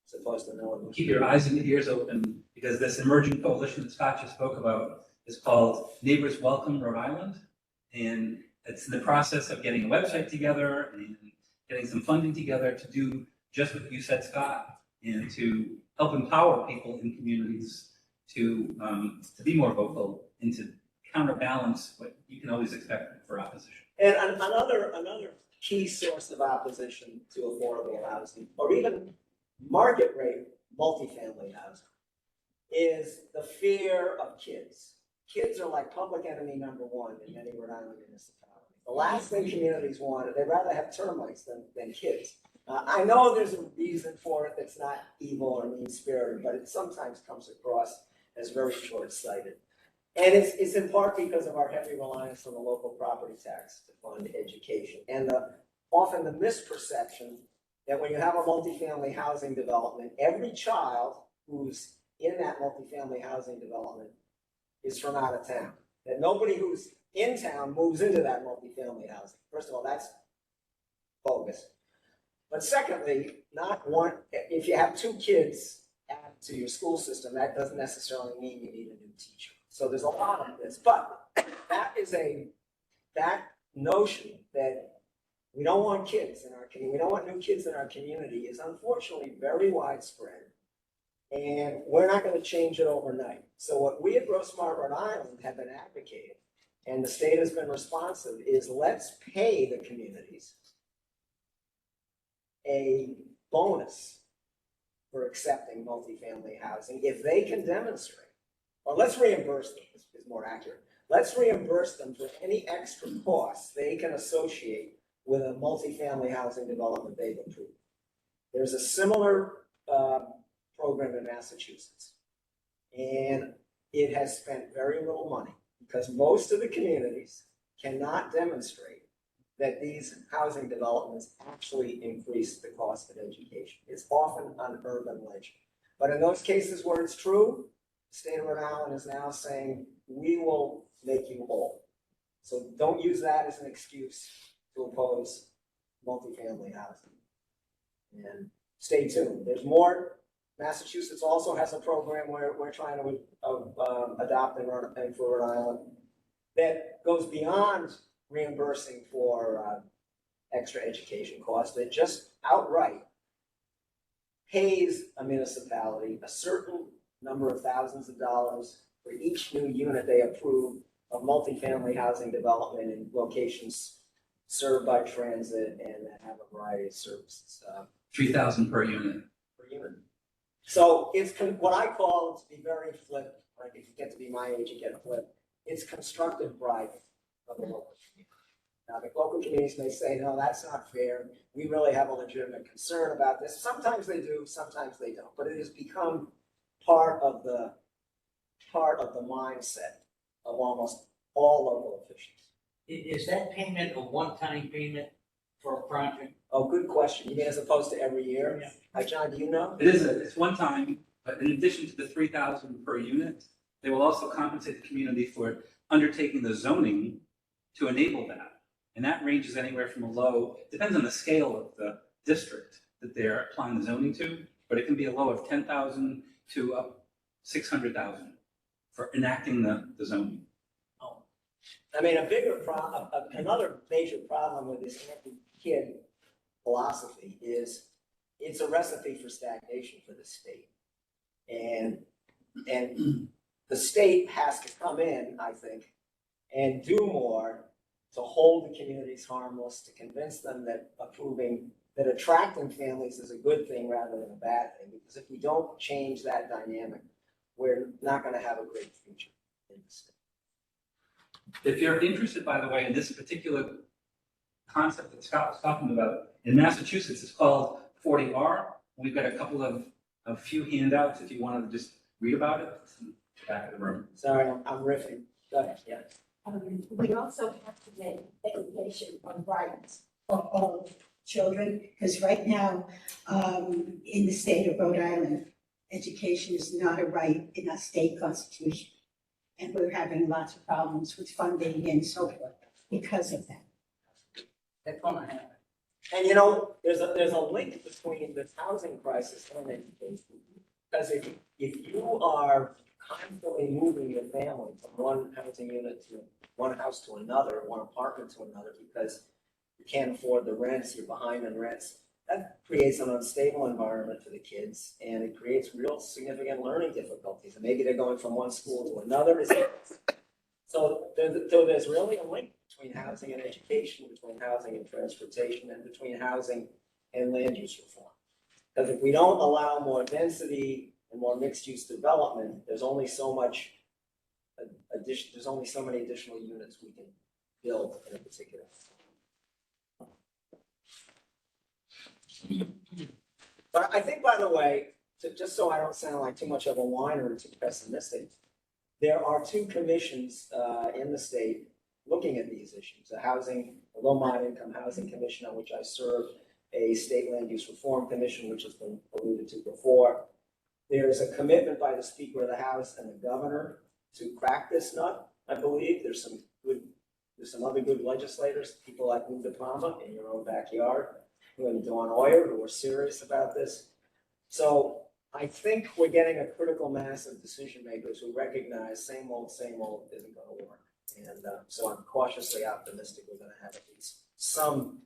as opposed to no. Keep your eyes and ears open, because this emerging coalition that Scott just spoke about is called Neighbors Welcome Rhode Island. And it's in the process of getting a website together and getting some funding together to do just what you said, Scott, and to help empower people in communities to be more vocal and to counterbalance what you can always expect for opposition. And another key source of opposition to affordable housing, or even market rate multifamily housing, is the fear of kids. Kids are like public enemy number one in many Rhode Island municipalities. The last thing communities want, they'd rather have termites than kids. I know there's a reason for it that's not evil or mean-spirited, but it sometimes comes across as very short-sighted. And it's in part because of our heavy reliance on the local property tax to fund education. And often the misperception that when you have a multifamily housing development, every child who's in that multifamily housing development is from out of town. That nobody who's in town moves into that multifamily housing. First of all, that's bogus. But secondly, if you have two kids added to your school system, that doesn't necessarily mean you need a new teacher. So there's a lot of this, but that notion that we don't want kids in our community, we don't want new kids in our community is unfortunately very widespread. And we're not going to change it overnight. So what we at Grow Smart Rhode Island have been advocating, and the state has been responsive, is let's pay the communities a bonus for accepting multifamily housing if they can demonstrate, or let's reimburse them, is more accurate. Let's reimburse them for any extra costs they can associate with a multifamily housing development they've approved. There's a similar program in Massachusetts, and it has spent very little money because most of the communities cannot demonstrate that these housing developments actually increase the cost of education. It's often an urban legend. But in those cases where it's true, the state of Rhode Island is now saying, we will make you whole. So don't use that as an excuse to oppose multifamily housing. And stay tuned. There's more. Massachusetts also has a program where we're trying to adopt and run for Rhode Island that goes beyond reimbursing for extra education costs, that just outright pays a municipality a certain number of thousands of dollars for each new unit they approve of multifamily housing development in locations served by transit and that have a variety of services. 3,000 per unit. Per unit. So it's what I call, to be very flip, like if you get to be my age, you get flip. It's constructive bribing of the local community. Now, the local communities may say, no, that's not fair. We really have a legitimate concern about this. Sometimes they do, sometimes they don't. But it has become part of the mindset of almost all local officials. Is that payment a one-time payment for a project? Oh, good question. You mean as opposed to every year? Yeah. John, do you know? It's one time, but in addition to the 3,000 per unit, they will also compensate the community for undertaking the zoning to enable that. And that ranges anywhere from a low, depends on the scale of the district that they're applying the zoning to, but it can be a low of 10,000 to up 600,000 for enacting the zoning. I mean, another major problem with this anti-kid philosophy is it's a recipe for stagnation for the state. And the state has to come in, I think, and do more to hold the communities harmless, to convince them that attracting families is a good thing rather than a bad thing. Because if we don't change that dynamic, we're not going to have a great future in the state. If you're interested, by the way, in this particular concept that Scott was talking about, in Massachusetts, it's called 40R. We've got a couple of a few handouts if you wanted to just read about it. It's in the back of the room. Sorry, I'm riffing. Go ahead, yeah. We also have to make education on rights for all children, because right now, in the state of Rhode Island, education is not a right in our state constitution. And we're having lots of problems with funding and so forth because of that. That's gonna happen. And you know, there's a link between this housing crisis and education. Because if you are constantly moving your family from one housing unit to one house to another, one apartment to another, because you can't afford the rents, you're behind on rents, that creates an unstable environment for the kids, and it creates real significant learning difficulties. And maybe they're going from one school to another. So there's really a link between housing and education, between housing and transportation, and between housing and land use reform. Because if we don't allow more density and more mixed-use development, there's only so much there's only so many additional units we can build in a particular. But I think, by the way, just so I don't sound like too much of a whiner and too pessimistic, there are two commissions in the state looking at these issues. The Low Moderate Income Housing Commission, on which I serve, a state land use reform commission, which has been alluded to before. There's a commitment by the Speaker of the House and the governor to crack this nut, I believe. There's some other good legislators, people like Lou DePalma in your own backyard, and Dawn Oyer, who are serious about this. So I think we're getting a critical mass of decision makers who recognize same old isn't going to work. And so I'm cautiously optimistic we're going to have at least some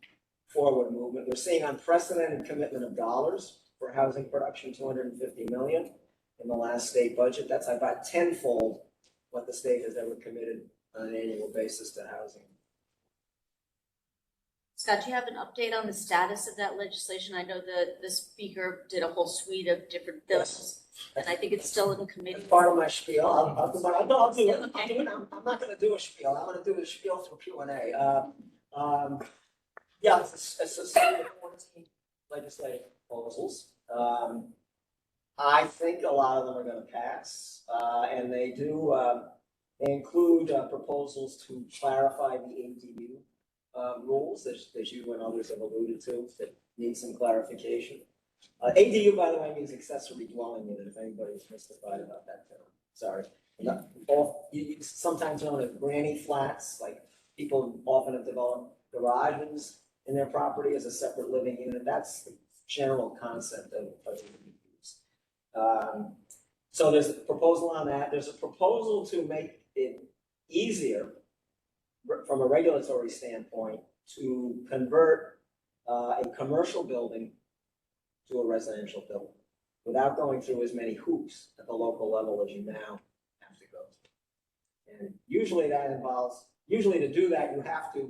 forward movement. We're seeing unprecedented commitment of dollars for housing production, $250 million in the last state budget. That's about tenfold what the state has ever committed on an annual basis to housing. Scott, do you have an update on the status of that legislation? I know the speaker did a whole suite of different bills, and I think it's still in committee. That's part of my spiel. I'll do it. I'm not going to do a spiel. I'm going to do a spiel through Q&A. Yeah, it's a series of 14 legislative proposals. I think a lot of them are going to pass, and they do. They include proposals to clarify the ADU rules, as you and others have alluded to, that need some clarification. ADU, by the way, means accessory dwelling unit, if anybody's mystified about that term. Sorry. You sometimes known as granny flats, like people often have developed garages in their property as a separate living unit. That's the general concept of ADUs. So there's a proposal on that. There's a proposal to make it easier from a regulatory standpoint to convert a commercial building to a residential building without going through as many hoops at the local level as you now have to go through. And usually that involves, usually to do that, you have to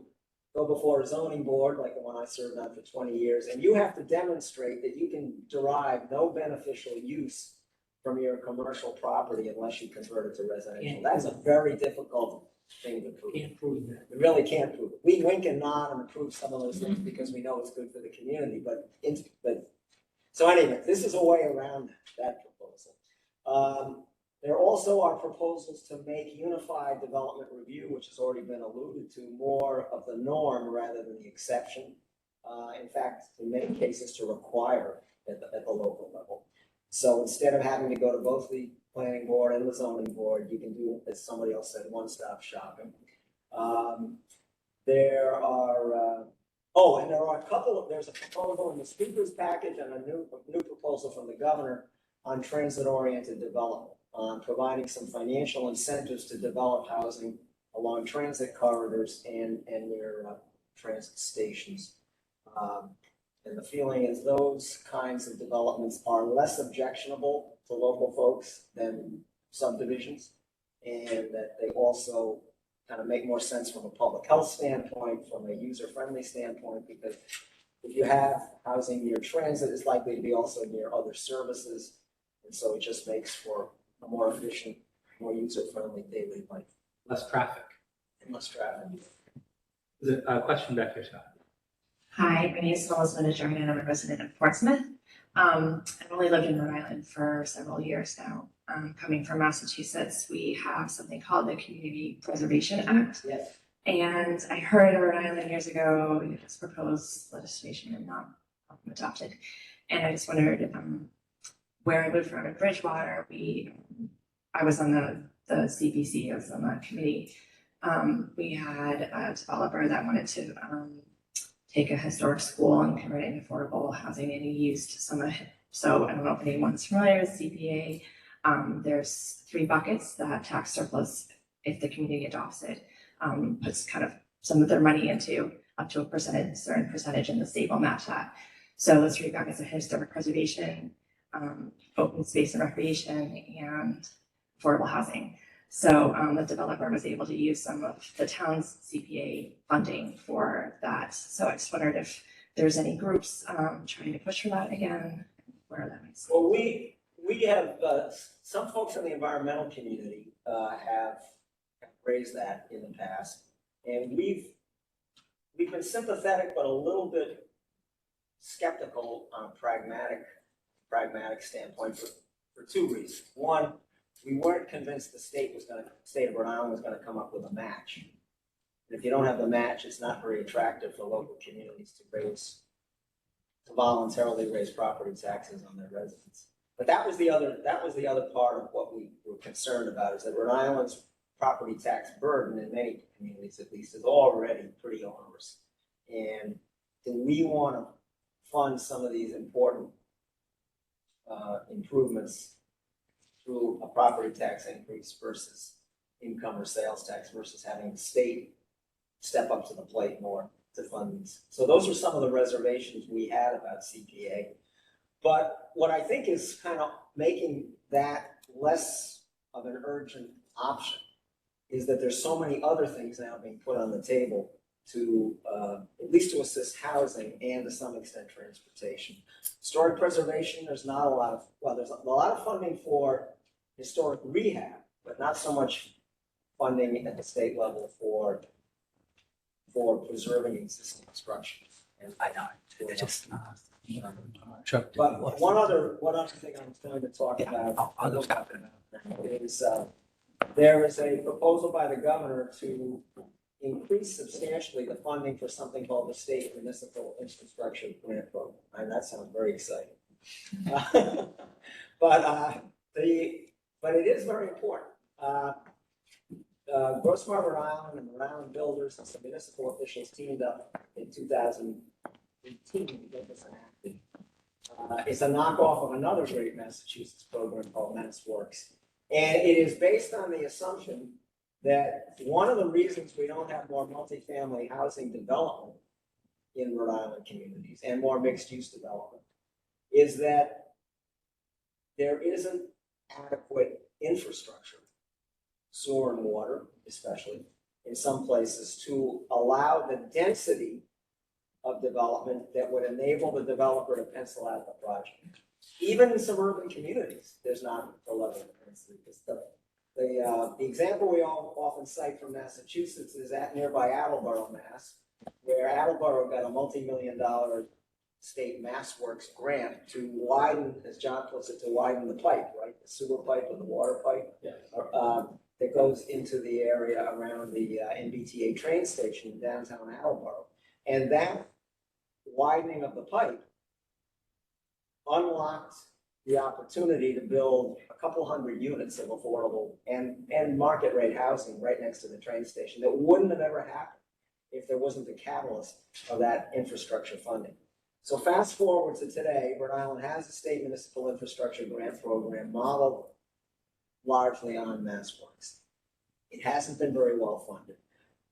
go before a zoning board, like the one I served on for 20 years, and you have to demonstrate that you can derive no beneficial use from your commercial property unless you convert it to residential. That's a very difficult thing to prove. Can't prove that. We really can't prove it. We wink and nod and approve some of those things because we know it's good for the community, but so anyway, this is a way around that proposal. There also are proposals to make unified development review, which has already been alluded to, more of the norm rather than the exception. In fact, in many cases to require at the local level. So instead of having to go to both the planning board and the zoning board, you can do, as somebody else said, one-stop shopping. There are there's a proposal in the speaker's package and a new proposal from the governor on transit-oriented development, on providing some financial incentives to develop housing along transit corridors and near transit stations. And the feeling is those kinds of developments are less objectionable to local folks than subdivisions, and that they also kind of make more sense from a public health standpoint, from a user-friendly standpoint, because if you have housing near transit, it's likely to be also near other services, and so it just makes for a more efficient, more user-friendly daily life. Less traffic. And less traffic. There's a question back here, Scott. Hi, my name is Elizabeth Adjourn and I'm a resident of Portsmouth. I've only lived in Rhode Island for several years now. Coming from Massachusetts, we have something called the Community Preservation Act. Yes. And I heard in Rhode Island years ago, this proposed legislation and not adopted. And I just wondered, where I live from in Bridgewater, I was on the CPC, I was on that committee. We had a developer that wanted to take a historic school and convert it into affordable housing, and he used some of it. So I don't know if anyone's familiar with CPA. There's 3 buckets that tax surplus, if the community adopts it, puts kind of some of their money into, up to a certain percentage, and the state will match that. So those 3 buckets are historic preservation, open space and recreation, and affordable housing. So the developer was able to use some of the town's CPA funding for that. So I just wondered if there's any groups trying to push for that again, where that makes sense. Well, we have, some folks in the environmental community have raised that in the past. And we've been sympathetic, but a little bit skeptical on a pragmatic standpoint for 2 reasons. One, we weren't convinced the state of Rhode Island was gonna come up with a match. And if you don't have the match, it's not very attractive for local communities to voluntarily raise property taxes on their residents. But that was the other part of what we were concerned about, is that Rhode Island's property tax burden, in many communities at least, is already pretty onerous. And do we wanna fund some of these important improvements through a property tax increase versus income or sales tax, versus having the state step up to the plate more to fund these? So those are some of the reservations we had about CPA. But what I think is kind of making that less of an urgent option is that there's so many other things now being put on the table to, at least to assist housing and to some extent transportation. Historic preservation, there's not a lot of, there's a lot of funding for historic rehab, but not so much funding at the state level for preserving existing structures. And I know, it just, but one other thing I'm going to talk about is there is a proposal by the governor to increase substantially the funding for something called the State Municipal Infrastructure Grant Program. And that sounds very exciting. But it is very important. Grossmont, Rhode Island, and Rhode Island builders and some municipal officials teamed up in 2018 to get this enacted. It's a knockoff of another great Massachusetts program called MassWorks. And it is based on the assumption that one of the reasons we don't have more multifamily housing development in Rhode Island communities and more mixed-use development is that there isn't adequate infrastructure, sewer and water especially, in some places to allow the density of development that would enable the developer to pencil out the project. Even in suburban communities, there's not the level of density. The example we all often cite from Massachusetts is at nearby Attleboro, Mass, where Attleboro got a multi-million-dollar state MassWorks grant to widen, as John puts it, to widen the pipe, right? The sewer pipe or the water pipe. Yeah. That goes into the area around the NBTA train station in downtown Attleboro. And that widening of the pipe unlocked the opportunity to build a couple hundred units of affordable and market rate housing right next to the train station that wouldn't have ever happened if there wasn't the catalyst of that infrastructure funding. So fast forward to today, Rhode Island has a state municipal infrastructure grant program modeled largely on MassWorks. It hasn't been very well funded.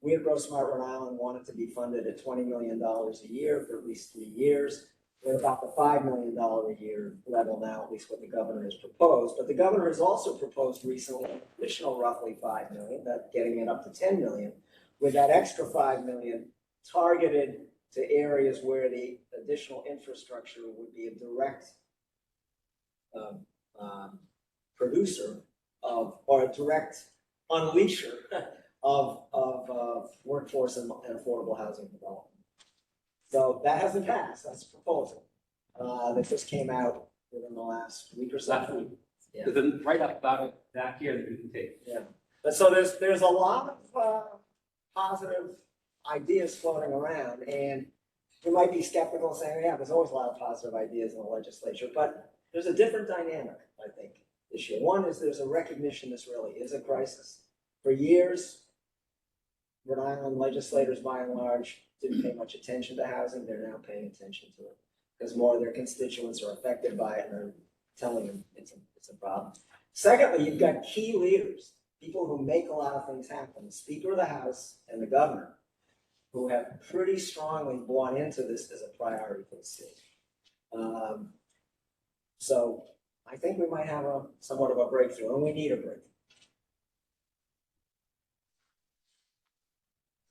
We at Grossmont, Rhode Island want it to be funded at $20 million a year for at least 3 years. We're about the $5 million a year level now, at least what the governor has proposed. But the governor has also proposed recently an additional roughly $5 million, that getting it up to $10 million, with that extra $5 million targeted to areas where the additional infrastructure would be a direct producer of, or a direct unleasher of workforce and affordable housing development. So that hasn't passed. That's a proposal that just came out within the last week or so. Last week. Yeah. There's a write-up about it back here that you can take. Yeah. But so there's a lot of positive ideas floating around, and you might be skeptical saying, yeah, there's always a lot of positive ideas in the legislature, but there's a different dynamic, I think, this year. One is there's a recognition this really is a crisis. For years, Rhode Island legislators, by and large, didn't pay much attention to housing. They're now paying attention to it because more of their constituents are affected by it and they're telling them it's a problem. Secondly, you've got key leaders, people who make a lot of things happen, the Speaker of the House and the governor, who have pretty strongly bought into this as a priority for the state. So I think we might have somewhat of a breakthrough, and we need a breakthrough.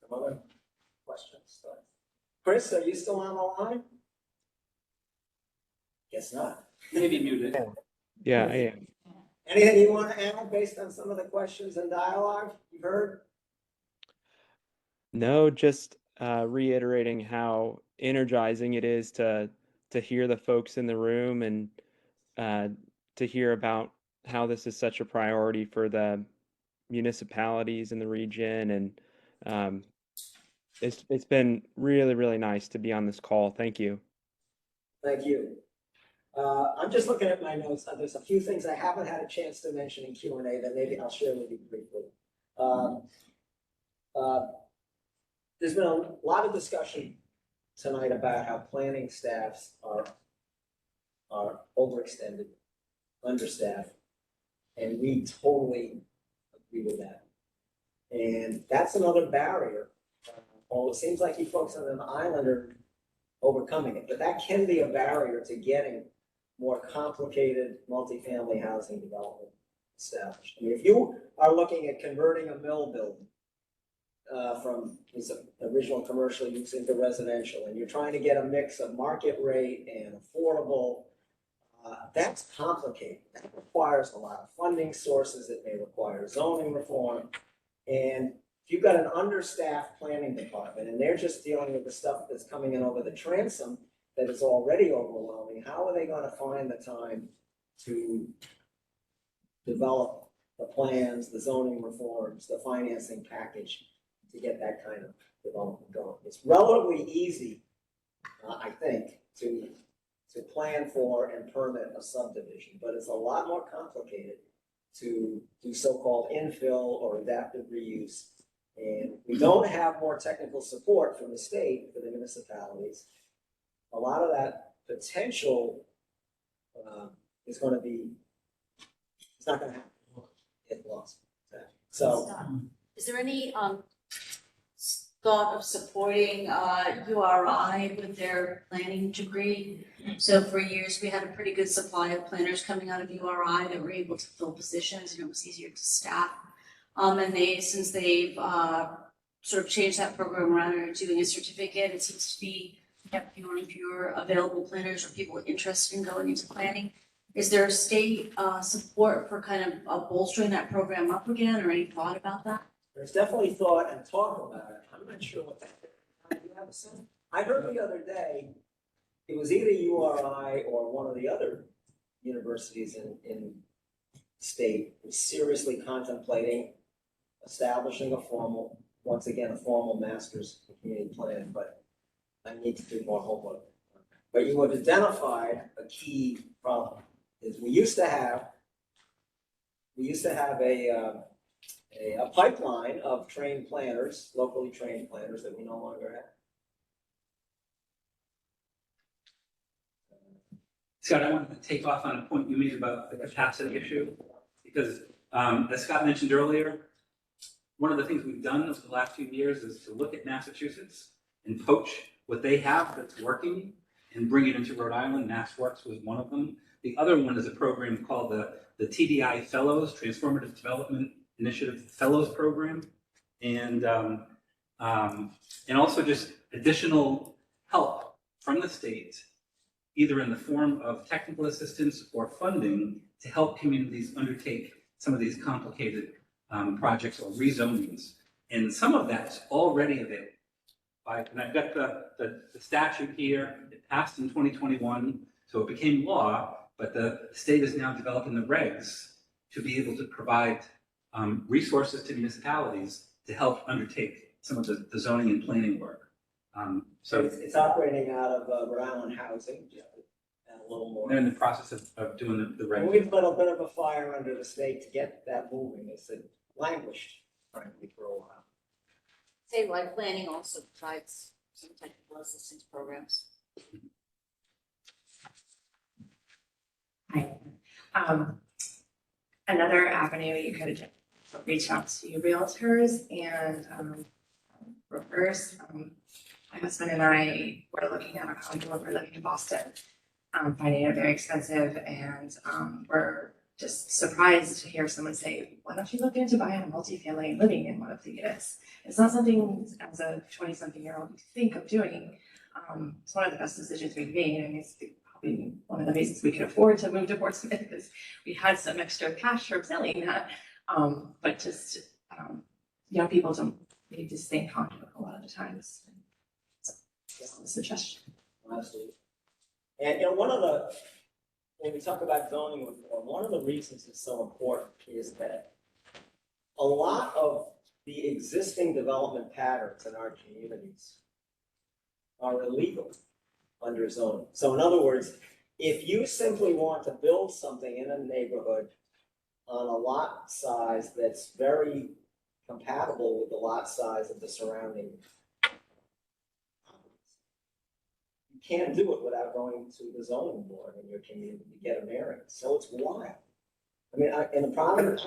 Some other questions? Chris, are you still on the line? Guess not. Maybe muted. Yeah, I am. Anything you want to add based on some of the questions and dialogue you heard? No, just reiterating how energizing it is to hear the folks in the room and to hear about how this is such a priority for the municipalities in the region, and it's been really, really nice to be on this call. Thank you. Thank you. I'm just looking at my notes. There's a few things I haven't had a chance to mention in Q&A that maybe I'll share with you briefly. There's been a lot of discussion tonight about how planning staffs are overextended, understaffed, and we totally agree with that. And that's another barrier. It seems like you folks on the island are overcoming it, but that can be a barrier to getting more complicated multifamily housing development established. I mean, if you are looking at converting a mill building from its original commercial use into residential, and you're trying to get a mix of market rate and affordable, that's complicated. That requires a lot of funding sources. It may require zoning reform. And if you've got an understaffed planning department and they're just dealing with the stuff that's coming in over the transom that is already overwhelming, how are they going to find the time to develop the plans, the zoning reforms, the financing package to get that kind of development going? It's relatively easy, I think, to plan for and permit a subdivision, but it's a lot more complicated to do so-called infill or adaptive reuse. And we don't have more technical support from the state for the municipalities. A lot of that potential is going to be, it's not going to happen. Get lost. So, Is there any thought of supporting URI with their planning degree? So for years, we had a pretty good supply of planners coming out of URI that were able to fill positions, and it was easier to staff. And since they've sort of changed that program around and are doing a certificate, it seems to be fewer and fewer available planners or people interested in going into planning. Is there state support for kind of bolstering that program up again, or any thought about that? there's definitely thought and talk about it. I'm not sure what that is. Do you have a sense? I heard the other day, it was either URI or one of the other universities in state was seriously contemplating establishing a formal master's in community planning, but I need to do more homework. But you have identified a key problem, is we used to have a pipeline of trained planners, locally trained planners that we no longer have. Scott, I wanted to take off on a point you made about the capacity issue, because as Scott mentioned earlier, one of the things we've done over the last few years is to look at Massachusetts and poach what they have that's working and bring it into Rhode Island. MassWorks was one of them. The other one is a program called the TDI Fellows, Transformative Development Initiative Fellows Program, and also just additional help from the state, either in the form of technical assistance or funding to help communities undertake some of these complicated projects or rezonings. And some of that's already available. And I've got the statute here. It passed in 2021, so it became law, but the state is now developing the regs to be able to provide resources to municipalities to help undertake some of the zoning and planning work. So It's operating out of Rhode Island Housing, and a little more. they're in the process of doing the And regs. we've lit a bit of a fire under the state to get that moving. It's languished, frankly, for a while. Say like planning also provides some technical assistance programs. Hi. Another avenue you could reach out to realtors and brokers. My husband and I were looking at a condo, we're living in Boston, finding it very expensive, and we're just surprised to hear someone say, why don't you look into buying a multifamily and living in one of the units? It's not something as a 20-something-year-old you think of doing. It's one of the best decisions we've made, and it's probably one of the reasons we could afford to move to Portsmouth is we had some extra cash from selling that. But just young people don't need to stay in condo a lot of the times. So just a suggestion. Absolutely. And when we talk about zoning reform, one of the reasons it's so important is that a lot of the existing development patterns in our communities are illegal under zoning. So in other words, if you simply want to build something in a neighborhood on a lot size that's very compatible with the lot size of the surrounding, you can't do it without going to the zoning board in your community to get a variance. So it's wild. I mean, in Providence,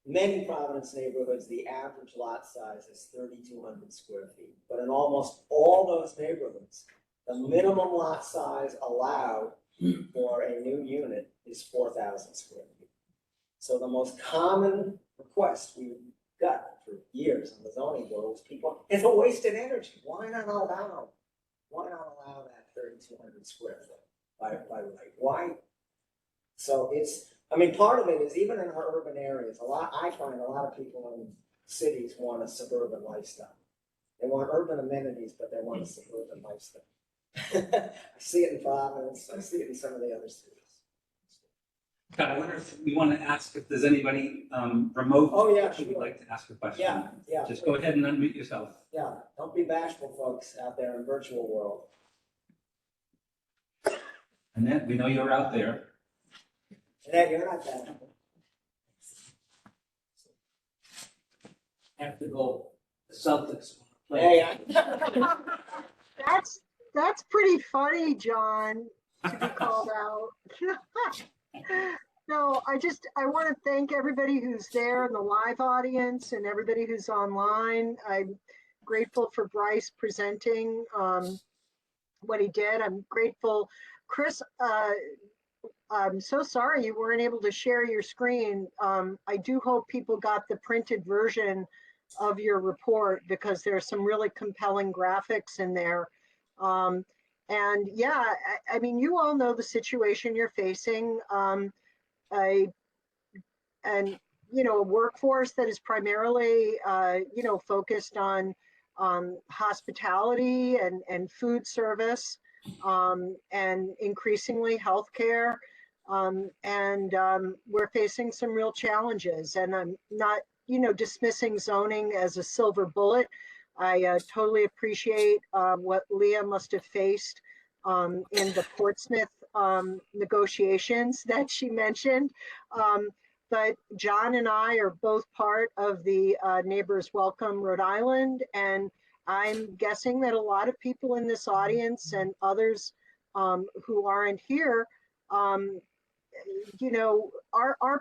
many Providence neighborhoods, the average lot size is 3,200 square feet. But in almost all those neighborhoods, the minimum lot size allowed for a new unit is 4,000 square feet. So the most common request we got for years on the zoning board was people, it's a wasted energy. Why not allow that 3,200 square foot by right? Why? So part of it is even in our urban areas, I find a lot of people in cities want a suburban lifestyle. They want urban amenities, but they want a suburban lifestyle. I see it in Providence, I see it in some of the other cities. Scott, I wonder if we want to ask if there's anybody remote who would like to ask a question. Yeah. Just go ahead and unmute yourself. Yeah, don't be bashful, folks, out there in virtual world. Annette, we know you're out there. Annette, you're not that. After go, the Celtics. Hey, That's pretty funny, John, to be called out. No, I want to thank everybody who's there in the live audience and everybody who's online. I'm grateful for Bryce presenting what he did. I'm grateful. Chris, I'm so sorry you weren't able to share your screen. I do hope people got the printed version of your report because there are some really compelling graphics in there. And yeah, I mean, you all know the situation you're facing. A workforce that is primarily focused on hospitality and food service, and increasingly healthcare. We're facing some real challenges, and I'm not dismissing zoning as a silver bullet. I totally appreciate what Leah must have faced in the Portsmouth negotiations that she mentioned. But John and I are both part of the Neighbors Welcome Rhode Island, and I'm guessing that a lot of people in this audience and others who aren't here, are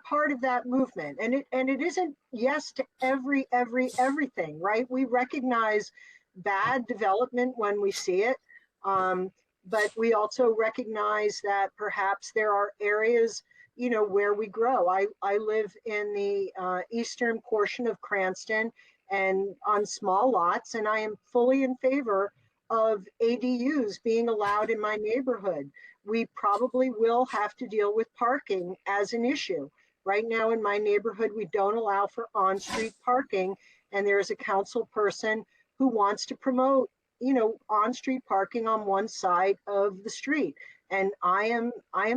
part of that movement. And it isn't yes to everything, right? We recognize bad development when we see it. But we also recognize that perhaps there are areas, where we grow. I live in the eastern portion of Cranston and on small lots, and I am fully in favor of ADUs being allowed in my neighborhood. We probably will have to deal with parking as an issue. Right now in my neighborhood, we don't allow for on-street parking, and there is a council person who wants to promote on-street parking on one side of the street. And I am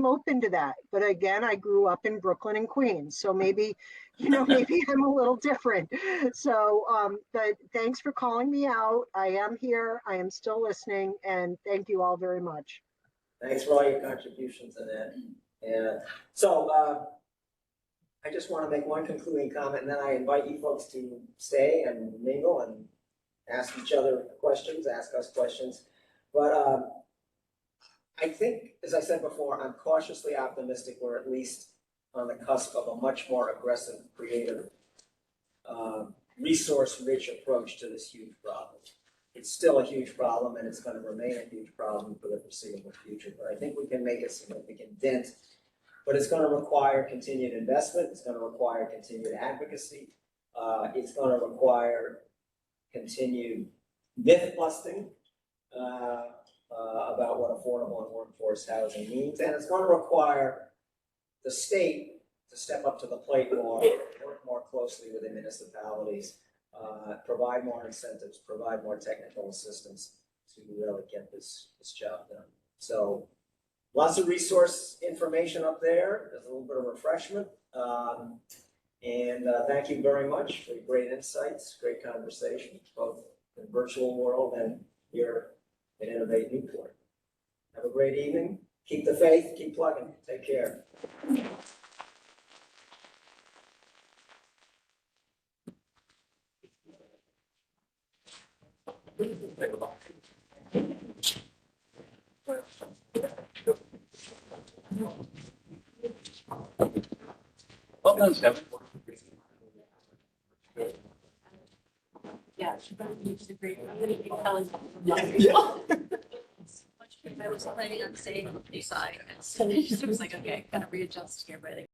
open to that. But again, I grew up in Brooklyn and Queens. So maybe, maybe I'm a little different. So, but thanks for calling me out. I am here. I am still listening. And thank you all very much. thanks for all your contributions in that. And so I just want to make one concluding comment, and then I invite you folks to stay and mingle and ask each other questions, ask us questions. But I think, as I said before, I'm cautiously optimistic we're at least on the cusp of a much more aggressive, creative, resource-rich approach to this huge problem. It's still a huge problem, and it's going to remain a huge problem for the foreseeable future. But I think we can make a significant dent. But it's going to require continued investment. It's going to require continued advocacy. It's going to require continued myth busting about what affordable and workforce housing means, and it's going to require the state to step up to the plate more, work more closely with the municipalities, provide more incentives, provide more technical assistance to really get this job done. So lots of resource information up there. There's a little bit of refreshment. Thank you very much for your great insights, great conversation, both in the virtual world and here at Innovate Newport. Have a great evening. Keep the faith, keep plugging. Take care. Well done, Steph. Yeah, she probably needs to agree. I'm gonna be telling. I was planning on staying on the side, so she was like, okay, gotta readjust here, but I think